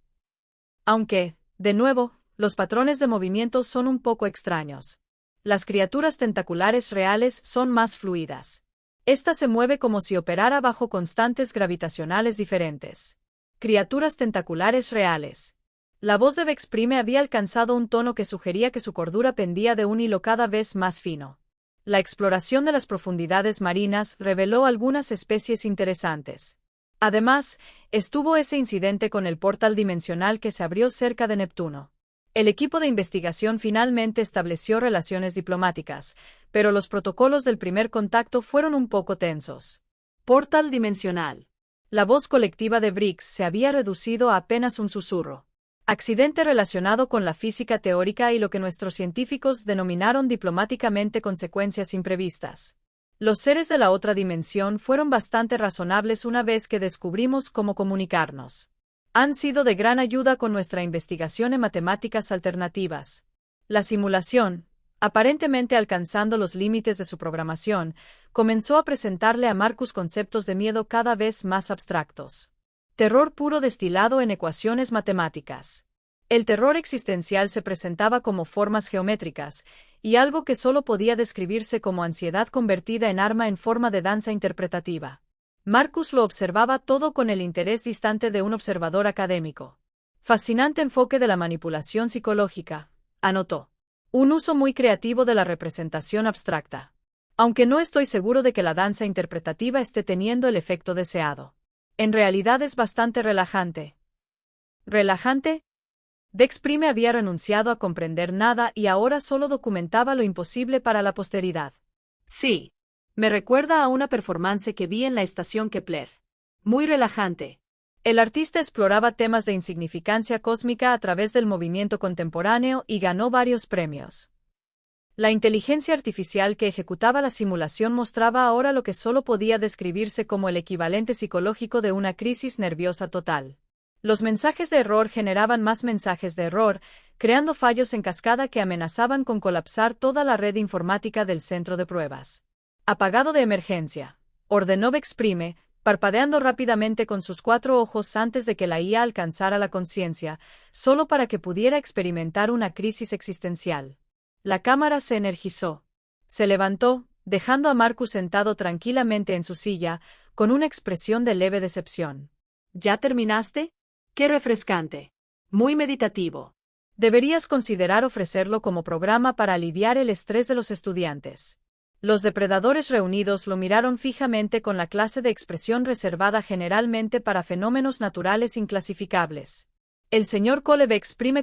Aunque, de nuevo, los patrones de movimiento son un poco extraños. Las criaturas tentaculares reales son más fluidas. Esta se mueve como si operara bajo constantes gravitacionales diferentes. Criaturas tentaculares reales. La voz de Vexprime había alcanzado un tono que sugería que su cordura pendía de un hilo cada vez más fino. La exploración de las profundidades marinas reveló algunas especies interesantes. Además, estuvo ese incidente con el portal dimensional que se abrió cerca de Neptuno. El equipo de investigación finalmente estableció relaciones diplomáticas, pero los protocolos del primer contacto fueron un poco tensos. Portal dimensional. La voz colectiva de Briggs se había reducido a apenas un susurro. Accidente relacionado con la física teórica y lo que nuestros científicos denominaron diplomáticamente consecuencias imprevistas. Los seres de la otra dimensión fueron bastante razonables una vez que descubrimos cómo comunicarnos. Han sido de gran ayuda con nuestra investigación en matemáticas alternativas. La simulación, aparentemente alcanzando los límites de su programación, comenzó a presentarle a Marcus conceptos de miedo cada vez más abstractos. Terror puro destilado en ecuaciones matemáticas. El terror existencial se presentaba como formas geométricas, y algo que solo podía describirse como ansiedad convertida en arma en forma de danza interpretativa. Marcus lo observaba todo con el interés distante de un observador académico. Fascinante enfoque de la manipulación psicológica, anotó. Un uso muy creativo de la representación abstracta. Aunque no estoy seguro de que la danza interpretativa esté teniendo el efecto deseado. En realidad es bastante relajante. ¿Relajante? Vexprime había renunciado a comprender nada y ahora solo documentaba lo imposible para la posteridad. Sí. Me recuerda a una performance que vi en la estación Kepler. Muy relajante. El artista exploraba temas de insignificancia cósmica a través del movimiento contemporáneo y ganó varios premios. La inteligencia artificial que ejecutaba la simulación mostraba ahora lo que solo podía describirse como el equivalente psicológico de una crisis nerviosa total. Los mensajes de error generaban más mensajes de error, creando fallos en cascada que amenazaban con colapsar toda la red informática del centro de pruebas. Apagado de emergencia, ordenó Vexprime, parpadeando rápidamente con sus 4 ojos antes de que la IA alcanzara la conciencia, solo para que pudiera experimentar una crisis existencial. La cámara se energizó. Se levantó, dejando a Marcus sentado tranquilamente en su silla, con una expresión de leve decepción. ¿Ya terminaste? ¡Qué refrescante! Muy meditativo. Deberías considerar ofrecerlo como programa para aliviar el estrés de los estudiantes. Los depredadores reunidos lo miraron fijamente con la clase de expresión reservada generalmente para fenómenos naturales inclasificables. El señor Cole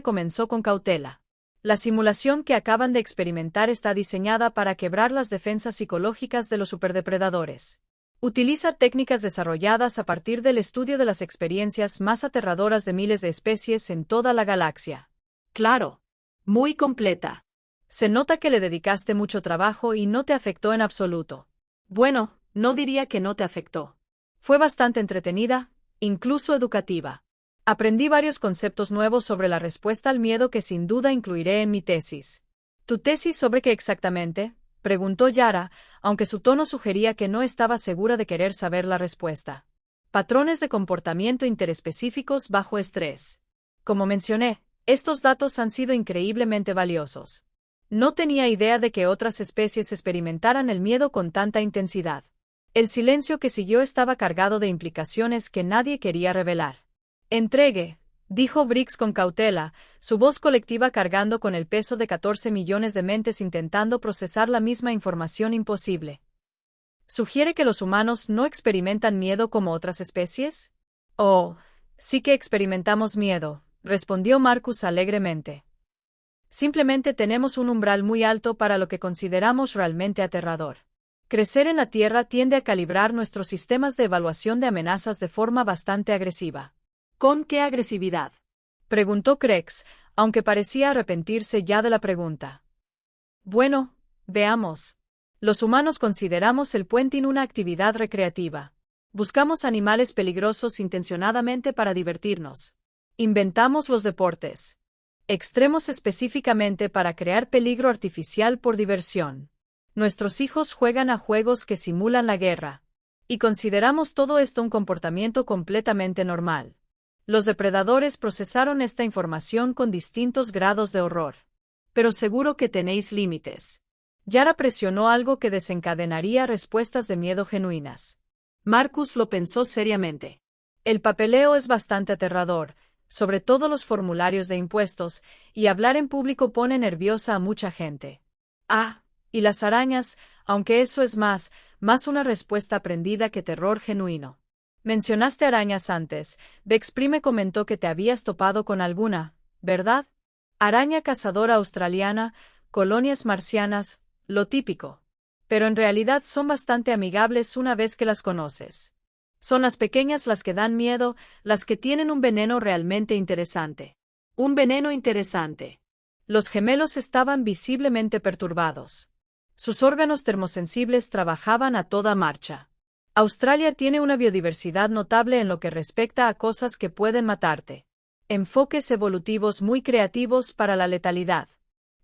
comenzó con cautela. La simulación que acaban de experimentar está diseñada para quebrar las defensas psicológicas de los superdepredadores. Utiliza técnicas desarrolladas a partir del estudio de las experiencias más aterradoras de miles de especies en toda la galaxia. Claro. Muy completa. Se nota que le dedicaste mucho trabajo y no te afectó en absoluto. Bueno, no diría que no te afectó. Fue bastante entretenida, incluso educativa. Aprendí varios conceptos nuevos sobre la respuesta al miedo que sin duda incluiré en mi tesis. ¿Tu tesis sobre qué exactamente?, preguntó Yara, aunque su tono sugería que no estaba segura de querer saber la respuesta. Patrones de comportamiento interespecíficos bajo estrés. Como mencioné, estos datos han sido increíblemente valiosos. No tenía idea de que otras especies experimentaran el miedo con tanta intensidad. El silencio que siguió estaba cargado de implicaciones que nadie quería revelar. Entregue, dijo Briggs con cautela, su voz colectiva cargando con el peso de 14 millones de mentes intentando procesar la misma información imposible. ¿Sugiere que los humanos no experimentan miedo como otras especies? Oh, sí que experimentamos miedo, respondió Marcus alegremente. Simplemente tenemos un umbral muy alto para lo que consideramos realmente aterrador. Crecer en la Tierra tiende a calibrar nuestros sistemas de evaluación de amenazas de forma bastante agresiva. ¿Con qué agresividad?, preguntó Krex, aunque parecía arrepentirse ya de la pregunta. Bueno, veamos. Los humanos consideramos el puenting una actividad recreativa. Buscamos animales peligrosos intencionadamente para divertirnos. Inventamos los deportes extremos específicamente para crear peligro artificial por diversión. Nuestros hijos juegan a juegos que simulan la guerra. Y consideramos todo esto un comportamiento completamente normal. Los depredadores procesaron esta información con distintos grados de horror. Pero seguro que tenéis límites. Yara presionó algo que desencadenaría respuestas de miedo genuinas. Marcus lo pensó seriamente. El papeleo es bastante aterrador, sobre todo los formularios de impuestos, y hablar en público pone nerviosa a mucha gente. Ah, y las arañas, aunque eso es más una respuesta aprendida que terror genuino. Mencionaste arañas antes. Briggs comentó que te habías topado con alguna, ¿verdad? Araña cazadora australiana, colonias marcianas, lo típico. Pero en realidad son bastante amigables una vez que las conoces. Son las pequeñas las que dan miedo, las que tienen un veneno realmente interesante. Un veneno interesante. Los gemelos estaban visiblemente perturbados. Sus órganos termosensibles trabajaban a toda marcha. Australia tiene una biodiversidad notable en lo que respecta a cosas que pueden matarte. Enfoques evolutivos muy creativos para la letalidad.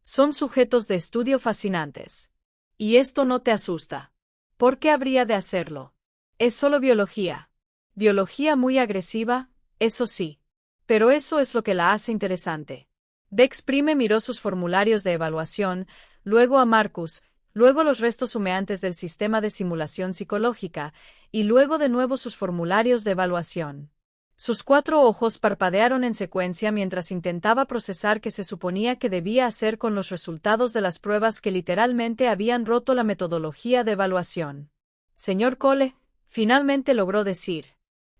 Son sujetos de estudio fascinantes. ¿Y esto no te asusta? ¿Por qué habría de hacerlo? Es solo biología. Biología muy agresiva, eso sí. Pero eso es lo que la hace interesante. Briggs miró sus formularios de evaluación, luego a Marcus, luego los restos humeantes del sistema de simulación psicológica, y luego de nuevo sus formularios de evaluación. Sus 4 ojos parpadearon en secuencia mientras intentaba procesar qué se suponía que debía hacer con los resultados de las pruebas que literalmente habían roto la metodología de evaluación. Señor Cole, finalmente logró decir.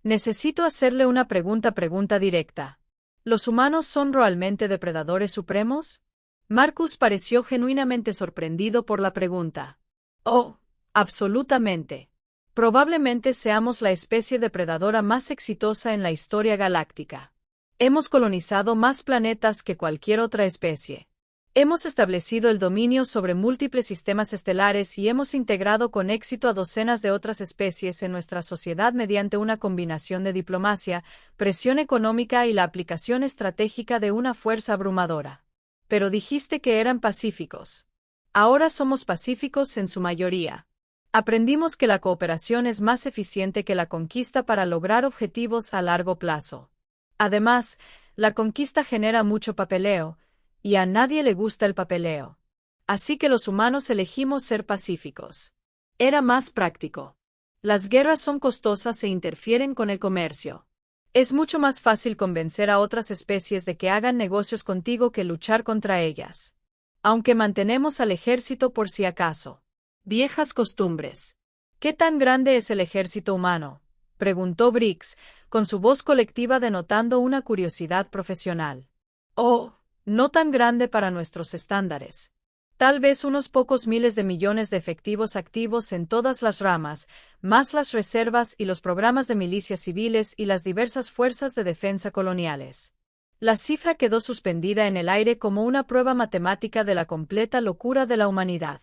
Necesito hacerle una pregunta directa. ¿Los humanos son realmente depredadores supremos? Marcus pareció genuinamente sorprendido por la pregunta. Oh, absolutamente. Probablemente seamos la especie depredadora más exitosa en la historia galáctica. Hemos colonizado más planetas que cualquier otra especie. Hemos establecido el dominio sobre múltiples sistemas estelares y hemos integrado con éxito a docenas de otras especies en nuestra sociedad mediante una combinación de diplomacia, presión económica y la aplicación estratégica de una fuerza abrumadora. Pero dijiste que eran pacíficos. Ahora somos pacíficos en su mayoría. Aprendimos que la cooperación es más eficiente que la conquista para lograr objetivos a largo plazo. Además, la conquista genera mucho papeleo, y a nadie le gusta el papeleo. Así que los humanos elegimos ser pacíficos. Era más práctico. Las guerras son costosas e interfieren con el comercio. Es mucho más fácil convencer a otras especies de que hagan negocios contigo que luchar contra ellas. Aunque mantenemos al ejército por si acaso. Viejas costumbres. ¿Qué tan grande es el ejército humano?, preguntó Briggs, con su voz colectiva denotando una curiosidad profesional. Oh, no tan grande para nuestros estándares. Tal vez unos pocos miles de millones de efectivos activos en todas las ramas, más las reservas y los programas de milicias civiles y las diversas fuerzas de defensa coloniales. La cifra quedó suspendida en el aire como una prueba matemática de la completa locura de la humanidad.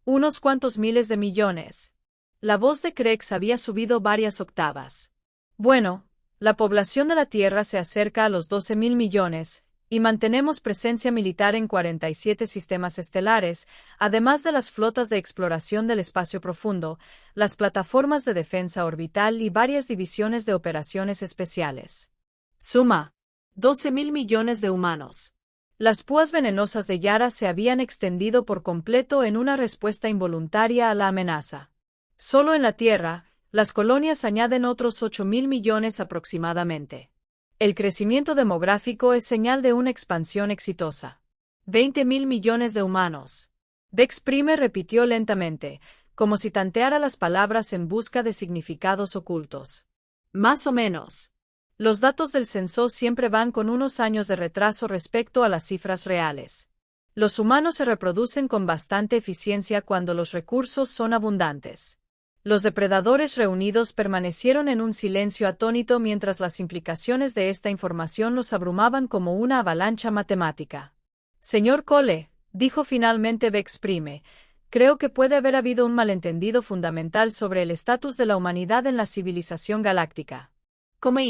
Unos cuantos miles de millones. La voz de Craig había subido varias octavas. Bueno, la población de la Tierra se acerca a los 12.000 millones, y mantenemos presencia militar en 47 sistemas estelares, además de las flotas de exploración del espacio profundo, las plataformas de defensa orbital y varias divisiones de operaciones especiales. Suma. 12.000 millones de humanos. Las púas venenosas de Yara se habían extendido por completo en una respuesta involuntaria a la amenaza. Solo en la Tierra, las colonias añaden otros 8.000 millones aproximadamente. El crecimiento demográfico es señal de una expansión exitosa. 20.000 millones de humanos. Bex Prime repitió lentamente, como si tanteara las palabras en busca de significados ocultos. Más o menos. Los datos del censo siempre van con unos años de retraso respecto a las cifras reales. Los humanos se reproducen con bastante eficiencia cuando los recursos son abundantes. Los depredadores reunidos permanecieron en un silencio atónito mientras las implicaciones de esta información los abrumaban como una avalancha matemática. Señor Cole, dijo finalmente Bex Prime, creo que puede haber habido un malentendido fundamental sobre el estatus de la humanidad en la civilización galáctica. ¿Cómo?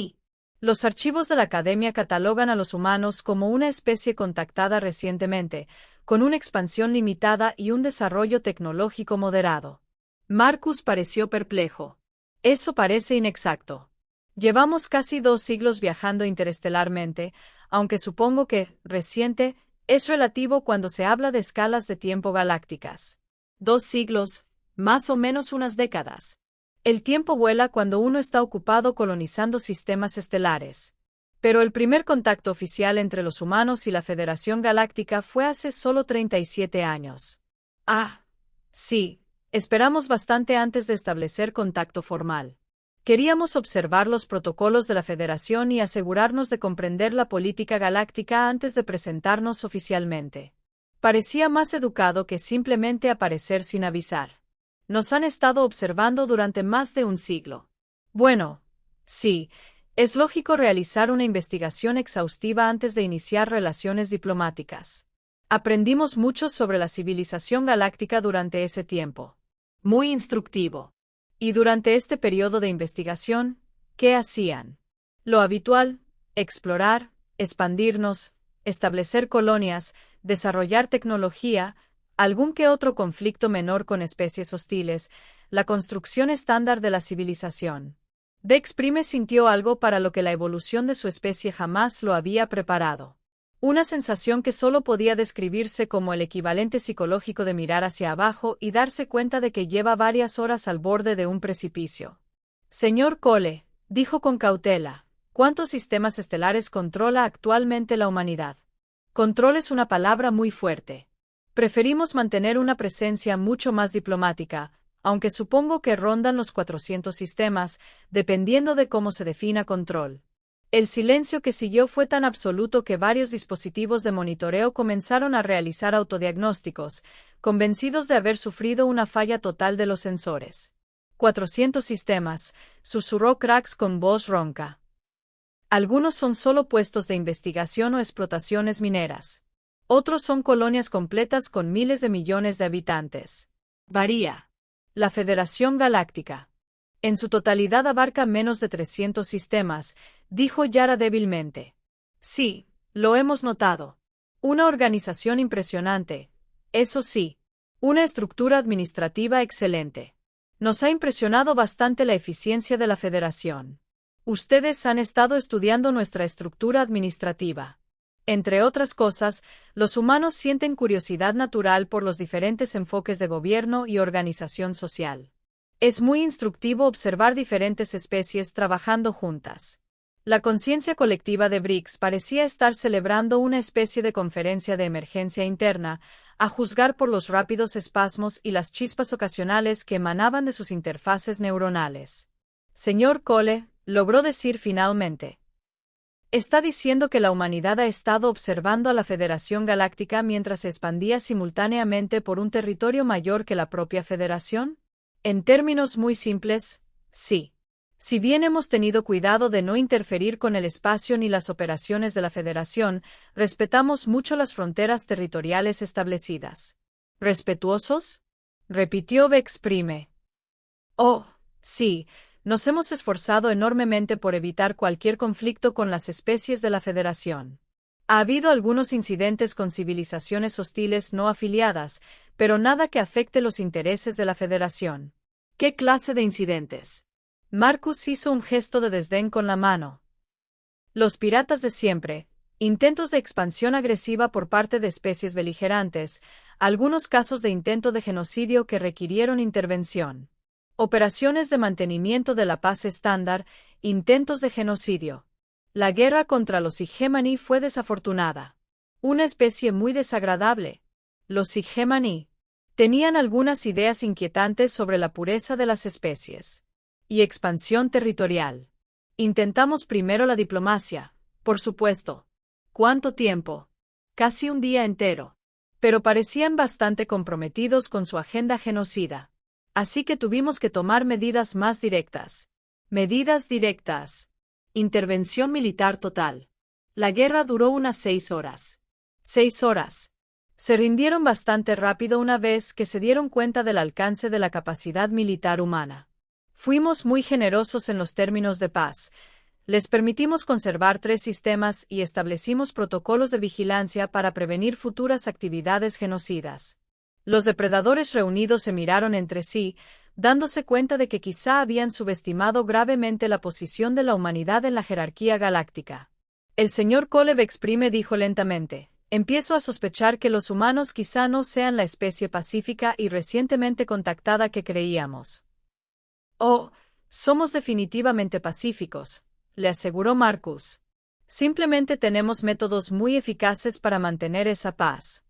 Los archivos de la Academia catalogan a los humanos como una especie contactada recientemente, con una expansión limitada y un desarrollo tecnológico moderado. Marcus pareció perplejo. Eso parece inexacto. Llevamos casi 2 siglos viajando interestelarmente, aunque supongo que reciente es relativo cuando se habla de escalas de tiempo galácticas. 2 siglos, más o menos unas décadas. El tiempo vuela cuando uno está ocupado colonizando sistemas estelares. Pero el primer contacto oficial entre los humanos y la Federación Galáctica fue hace solo 37 años. Ah, sí. Esperamos bastante antes de establecer contacto formal. Queríamos observar los protocolos de la Federación y asegurarnos de comprender la política galáctica antes de presentarnos oficialmente. Parecía más educado que simplemente aparecer sin avisar. Nos han estado observando durante más de un siglo. Bueno, sí, es lógico realizar una investigación exhaustiva antes de iniciar relaciones diplomáticas. Aprendimos mucho sobre la civilización galáctica durante ese tiempo. Muy instructivo. Y durante este periodo de investigación, ¿qué hacían? Lo habitual: explorar, expandirnos, establecer colonias, desarrollar tecnología, algún que otro conflicto menor con especies hostiles, la construcción estándar de la civilización. Bex Prime sintió algo para lo que la evolución de su especie jamás lo había preparado. Una sensación que solo podía describirse como el equivalente psicológico de mirar hacia abajo y darse cuenta de que lleva varias horas al borde de un precipicio. Señor Cole, dijo con cautela, ¿cuántos sistemas estelares controla actualmente la humanidad? Control es una palabra muy fuerte. Preferimos mantener una presencia mucho más diplomática, aunque supongo que rondan los 400 sistemas, dependiendo de cómo se defina control. El silencio que siguió fue tan absoluto que varios dispositivos de monitoreo comenzaron a realizar autodiagnósticos, convencidos de haber sufrido una falla total de los sensores. 400 sistemas, susurró Cracks con voz ronca. Algunos son solo puestos de investigación o explotaciones mineras. Otros son colonias completas con miles de millones de habitantes. Varía. La Federación Galáctica. En su totalidad abarca menos de 300 sistemas, dijo Yara débilmente. Sí, lo hemos notado. Una organización impresionante. Eso sí. Una estructura administrativa excelente. Nos ha impresionado bastante la eficiencia de la Federación. Ustedes han estado estudiando nuestra estructura administrativa. Entre otras cosas, los humanos sienten curiosidad natural por los diferentes enfoques de gobierno y organización social. Es muy instructivo observar diferentes especies trabajando juntas. La conciencia colectiva de Briggs parecía estar celebrando una especie de conferencia de emergencia interna, a juzgar por los rápidos espasmos y las chispas ocasionales que emanaban de sus interfaces neuronales. Señor Cole, logró decir finalmente. ¿Está diciendo que la humanidad ha estado observando a la Federación Galáctica mientras se expandía simultáneamente por un territorio mayor que la propia Federación? En términos muy simples, sí. Si bien hemos tenido cuidado de no interferir con el espacio ni las operaciones de la Federación, respetamos mucho las fronteras territoriales establecidas. ¿Respetuosos?, repitió Vexprime. Oh, sí. Nos hemos esforzado enormemente por evitar cualquier conflicto con las especies de la Federación. Ha habido algunos incidentes con civilizaciones hostiles no afiliadas, pero nada que afecte los intereses de la Federación. ¿Qué clase de incidentes? Marcus hizo un gesto de desdén con la mano. Los piratas de siempre, intentos de expansión agresiva por parte de especies beligerantes, algunos casos de intento de genocidio que requirieron intervención. Operaciones de mantenimiento de la paz estándar, intentos de genocidio. La guerra contra los Hegemony fue desafortunada. Una especie muy desagradable. Los Hegemony tenían algunas ideas inquietantes sobre la pureza de las especies. Y expansión territorial. Intentamos primero la diplomacia, por supuesto. ¿Cuánto tiempo? Casi un día entero. Pero parecían bastante comprometidos con su agenda genocida. Así que tuvimos que tomar medidas más directas. Medidas directas. Intervención militar total. La guerra duró unas 6 horas. 6 horas. Se rindieron bastante rápido una vez que se dieron cuenta del alcance de la capacidad militar humana. Fuimos muy generosos en los términos de paz. Les permitimos conservar 3 sistemas y establecimos protocolos de vigilancia para prevenir futuras actividades genocidas. Los depredadores reunidos se miraron entre sí, dándose cuenta de que quizá habían subestimado gravemente la posición de la humanidad en la jerarquía galáctica. El señor Cole Vexprime dijo lentamente, empiezo a sospechar que los humanos quizá no sean la especie pacífica y recientemente contactada que creíamos. Oh, somos definitivamente pacíficos, le aseguró Marcus. Simplemente tenemos métodos muy eficaces para mantener esa paz.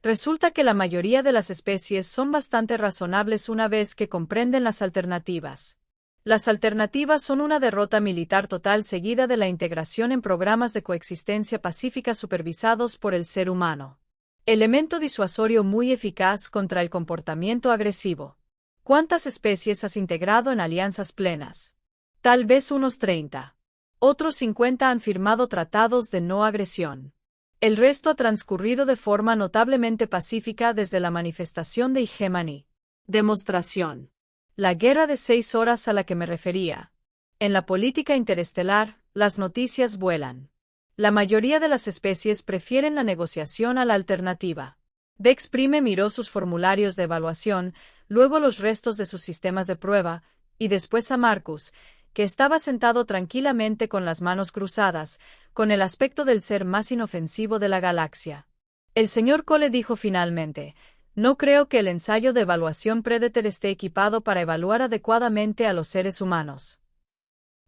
Resulta que la mayoría de las especies son bastante razonables una vez que comprenden las alternativas. Las alternativas son una derrota militar total seguida de la integración en programas de coexistencia pacífica supervisados por el ser humano. Elemento disuasorio muy eficaz contra el comportamiento agresivo. ¿Cuántas especies has integrado en alianzas plenas? Tal vez unos 30. Otros 50 han firmado tratados de no agresión. El resto ha transcurrido de forma notablemente pacífica desde la manifestación de Hegemony. Demostración. La guerra de 6 horas a la que me refería. En la política interestelar, las noticias vuelan. La mayoría de las especies prefieren la negociación a la alternativa. Vexprime miró sus formularios de evaluación, luego los restos de sus sistemas de prueba, y después a Marcus, que estaba sentado tranquilamente con las manos cruzadas, con el aspecto del ser más inofensivo de la galaxia. El señor Cole dijo finalmente, no creo que el ensayo de evaluación Predator esté equipado para evaluar adecuadamente a los seres humanos.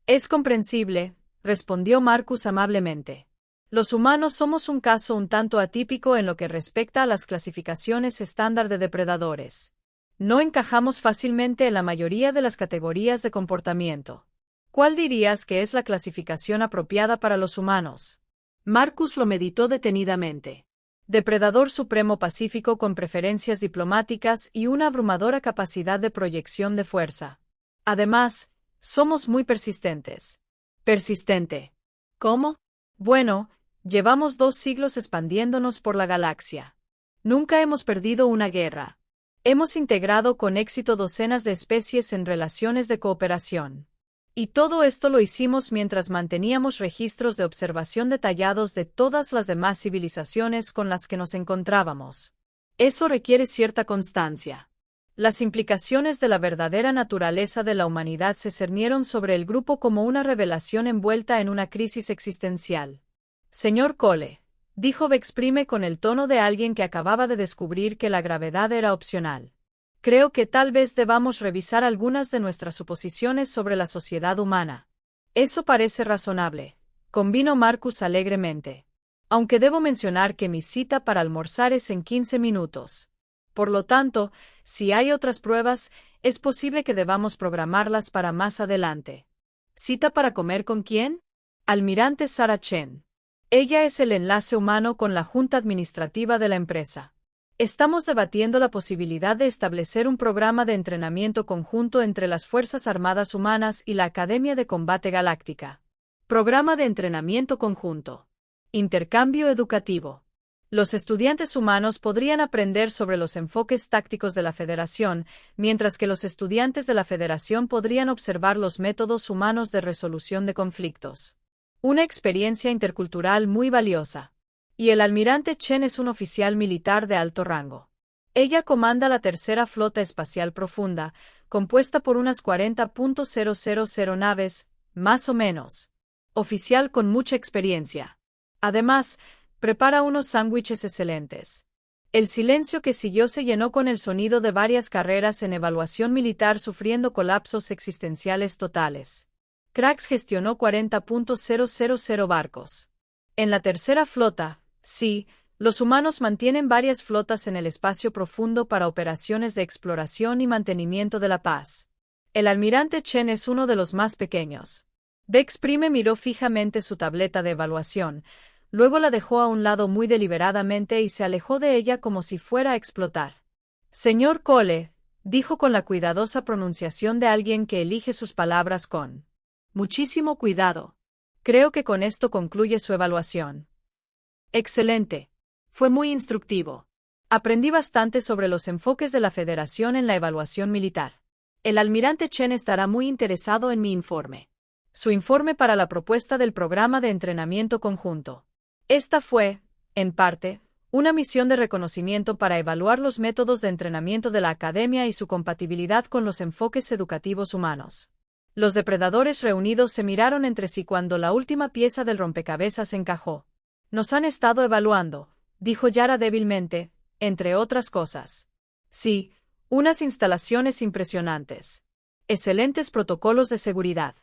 Es comprensible, respondió Marcus amablemente. Los humanos somos un caso un tanto atípico en lo que respecta a las clasificaciones estándar de depredadores. No encajamos fácilmente en la mayoría de las categorías de comportamiento. ¿Cuál dirías que es la clasificación apropiada para los humanos? Marcus lo meditó detenidamente. Depredador supremo pacífico con preferencias diplomáticas y una abrumadora capacidad de proyección de fuerza. Además, somos muy persistentes. Persistente. ¿Cómo? Bueno, llevamos 2 siglos expandiéndonos por la galaxia. Nunca hemos perdido una guerra. Hemos integrado con éxito docenas de especies en relaciones de cooperación. Y todo esto lo hicimos mientras manteníamos registros de observación detallados de todas las demás civilizaciones con las que nos encontrábamos. Eso requiere cierta constancia. Las implicaciones de la verdadera naturaleza de la humanidad se cernieron sobre el grupo como una revelación envuelta en una crisis existencial. Señor Cole, dijo Vexprime con el tono de alguien que acababa de descubrir que la gravedad era opcional. Creo que tal vez debamos revisar algunas de nuestras suposiciones sobre la sociedad humana. Eso parece razonable, convino Marcus alegremente. Aunque debo mencionar que mi cita para almorzar es en 15 minutos. Por lo tanto, si hay otras pruebas, es posible que debamos programarlas para más adelante. ¿Cita para comer con quién? Almirante Sarah Chen. Ella es el enlace humano con la junta administrativa de la empresa. Estamos debatiendo la posibilidad de establecer un programa de entrenamiento conjunto entre las Fuerzas Armadas Humanas y la Academia de Combate Galáctica. Programa de entrenamiento conjunto. Intercambio educativo. Los estudiantes humanos podrían aprender sobre los enfoques tácticos de la Federación, mientras que los estudiantes de la Federación podrían observar los métodos humanos de resolución de conflictos. Una experiencia intercultural muy valiosa. Y el almirante Chen es un oficial militar de alto rango. Ella comanda la tercera flota espacial profunda, compuesta por unas 40.000 naves, más o menos. Oficial con mucha experiencia. Además, prepara unos sándwiches excelentes. El silencio que siguió se llenó con el sonido de varias carreras en evaluación militar sufriendo colapsos existenciales totales. Krax gestionó 40.000 barcos. En la tercera flota, sí, los humanos mantienen varias flotas en el espacio profundo para operaciones de exploración y mantenimiento de la paz. El almirante Chen es uno de los más pequeños. Bex Prime miró fijamente su tableta de evaluación, luego la dejó a un lado muy deliberadamente y se alejó de ella como si fuera a explotar. Señor Cole, dijo con la cuidadosa pronunciación de alguien que elige sus palabras con muchísimo cuidado. Creo que con esto concluye su evaluación. Excelente. Fue muy instructivo. Aprendí bastante sobre los enfoques de la Federación en la evaluación militar. El almirante Chen estará muy interesado en mi informe. Su informe para la propuesta del programa de entrenamiento conjunto. Esta fue, en parte, una misión de reconocimiento para evaluar los métodos de entrenamiento de la Academia y su compatibilidad con los enfoques educativos humanos. Los depredadores reunidos se miraron entre sí cuando la última pieza del rompecabezas encajó. Nos han estado evaluando, dijo Yara débilmente, entre otras cosas. Sí, unas instalaciones impresionantes. Excelentes protocolos de seguridad.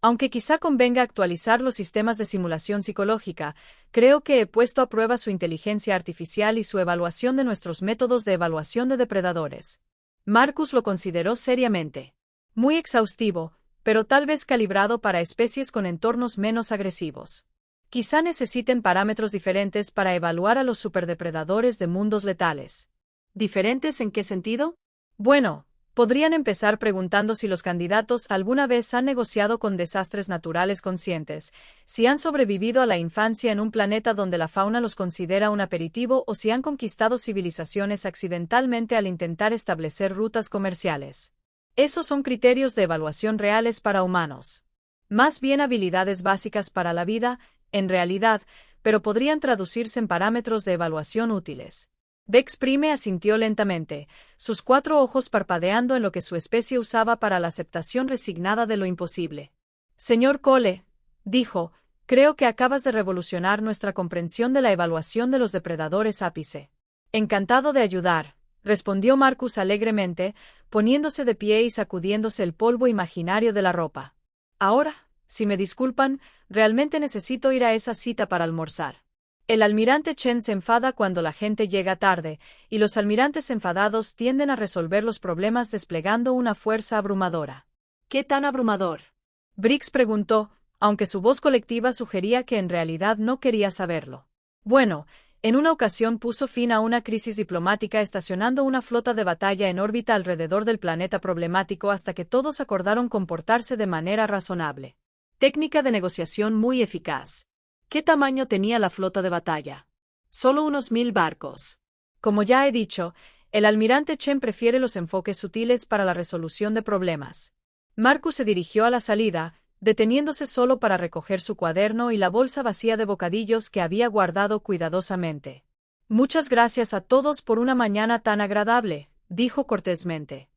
Aunque quizá convenga actualizar los sistemas de simulación psicológica, creo que he puesto a prueba su inteligencia artificial y su evaluación de nuestros métodos de evaluación de depredadores. Marcus lo consideró seriamente. Muy exhaustivo, pero tal vez calibrado para especies con entornos menos agresivos. Quizá necesiten parámetros diferentes para evaluar a los superdepredadores de mundos letales. ¿Diferentes en qué sentido? Bueno, podrían empezar preguntando si los candidatos alguna vez han negociado con desastres naturales conscientes, si han sobrevivido a la infancia en un planeta donde la fauna los considera un aperitivo o si han conquistado civilizaciones accidentalmente al intentar establecer rutas comerciales. Esos son criterios de evaluación reales para humanos. Más bien habilidades básicas para la vida, en realidad, pero podrían traducirse en parámetros de evaluación útiles. Bex Prime asintió lentamente, sus 4 ojos parpadeando en lo que su especie usaba para la aceptación resignada de lo imposible. Señor Cole, dijo, creo que acabas de revolucionar nuestra comprensión de la evaluación de los depredadores ápice. Encantado de ayudar, respondió Marcus alegremente, poniéndose de pie y sacudiéndose el polvo imaginario de la ropa. Ahora, si me disculpan, realmente necesito ir a esa cita para almorzar. El almirante Chen se enfada cuando la gente llega tarde, y los almirantes enfadados tienden a resolver los problemas desplegando una fuerza abrumadora. ¿Qué tan abrumador? Briggs preguntó, aunque su voz colectiva sugería que en realidad no quería saberlo. Bueno, en una ocasión puso fin a una crisis diplomática estacionando una flota de batalla en órbita alrededor del planeta problemático hasta que todos acordaron comportarse de manera razonable. Técnica de negociación muy eficaz. ¿Qué tamaño tenía la flota de batalla? Solo unos 1000 barcos. Como ya he dicho, el almirante Chen prefiere los enfoques sutiles para la resolución de problemas. Marcus se dirigió a la salida, deteniéndose solo para recoger su cuaderno y la bolsa vacía de bocadillos que había guardado cuidadosamente. Muchas gracias a todos por una mañana tan agradable, dijo cortésmente.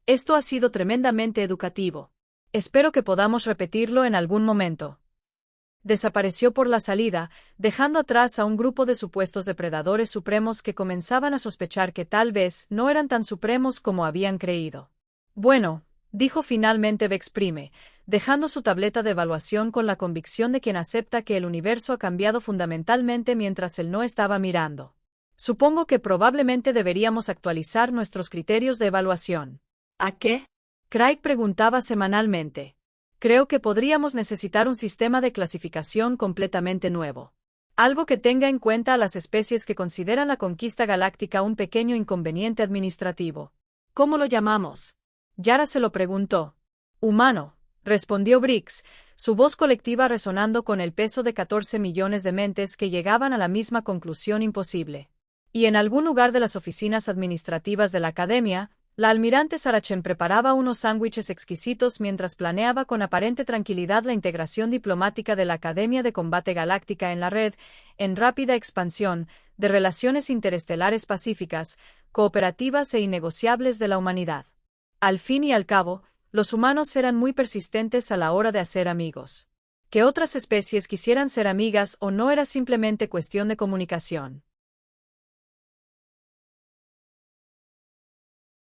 Esto ha sido tremendamente educativo. Espero que podamos repetirlo en algún momento. Desapareció por la salida, dejando atrás a un grupo de supuestos depredadores supremos que comenzaban a sospechar que tal vez no eran tan supremos como habían creído. Bueno, dijo finalmente Bex Prime, dejando su tableta de evaluación con la convicción de quien acepta que el universo ha cambiado fundamentalmente mientras él no estaba mirando. Supongo que probablemente deberíamos actualizar nuestros criterios de evaluación. ¿A qué? Craig preguntaba semanalmente. Creo que podríamos necesitar un sistema de clasificación completamente nuevo. Algo que tenga en cuenta a las especies que consideran la conquista galáctica un pequeño inconveniente administrativo. ¿Cómo lo llamamos? Yara se lo preguntó. Humano, respondió Briggs, su voz colectiva resonando con el peso de 14 millones de mentes que llegaban a la misma conclusión imposible. Y en algún lugar de las oficinas administrativas de la Academia, la almirante Sarachen preparaba unos sándwiches exquisitos mientras planeaba con aparente tranquilidad la integración diplomática de la Academia de Combate Galáctica en la red, en rápida expansión, de relaciones interestelares pacíficas, cooperativas e innegociables de la humanidad. Al fin y al cabo, los humanos eran muy persistentes a la hora de hacer amigos. Que otras especies quisieran ser amigas o no era simplemente cuestión de comunicación.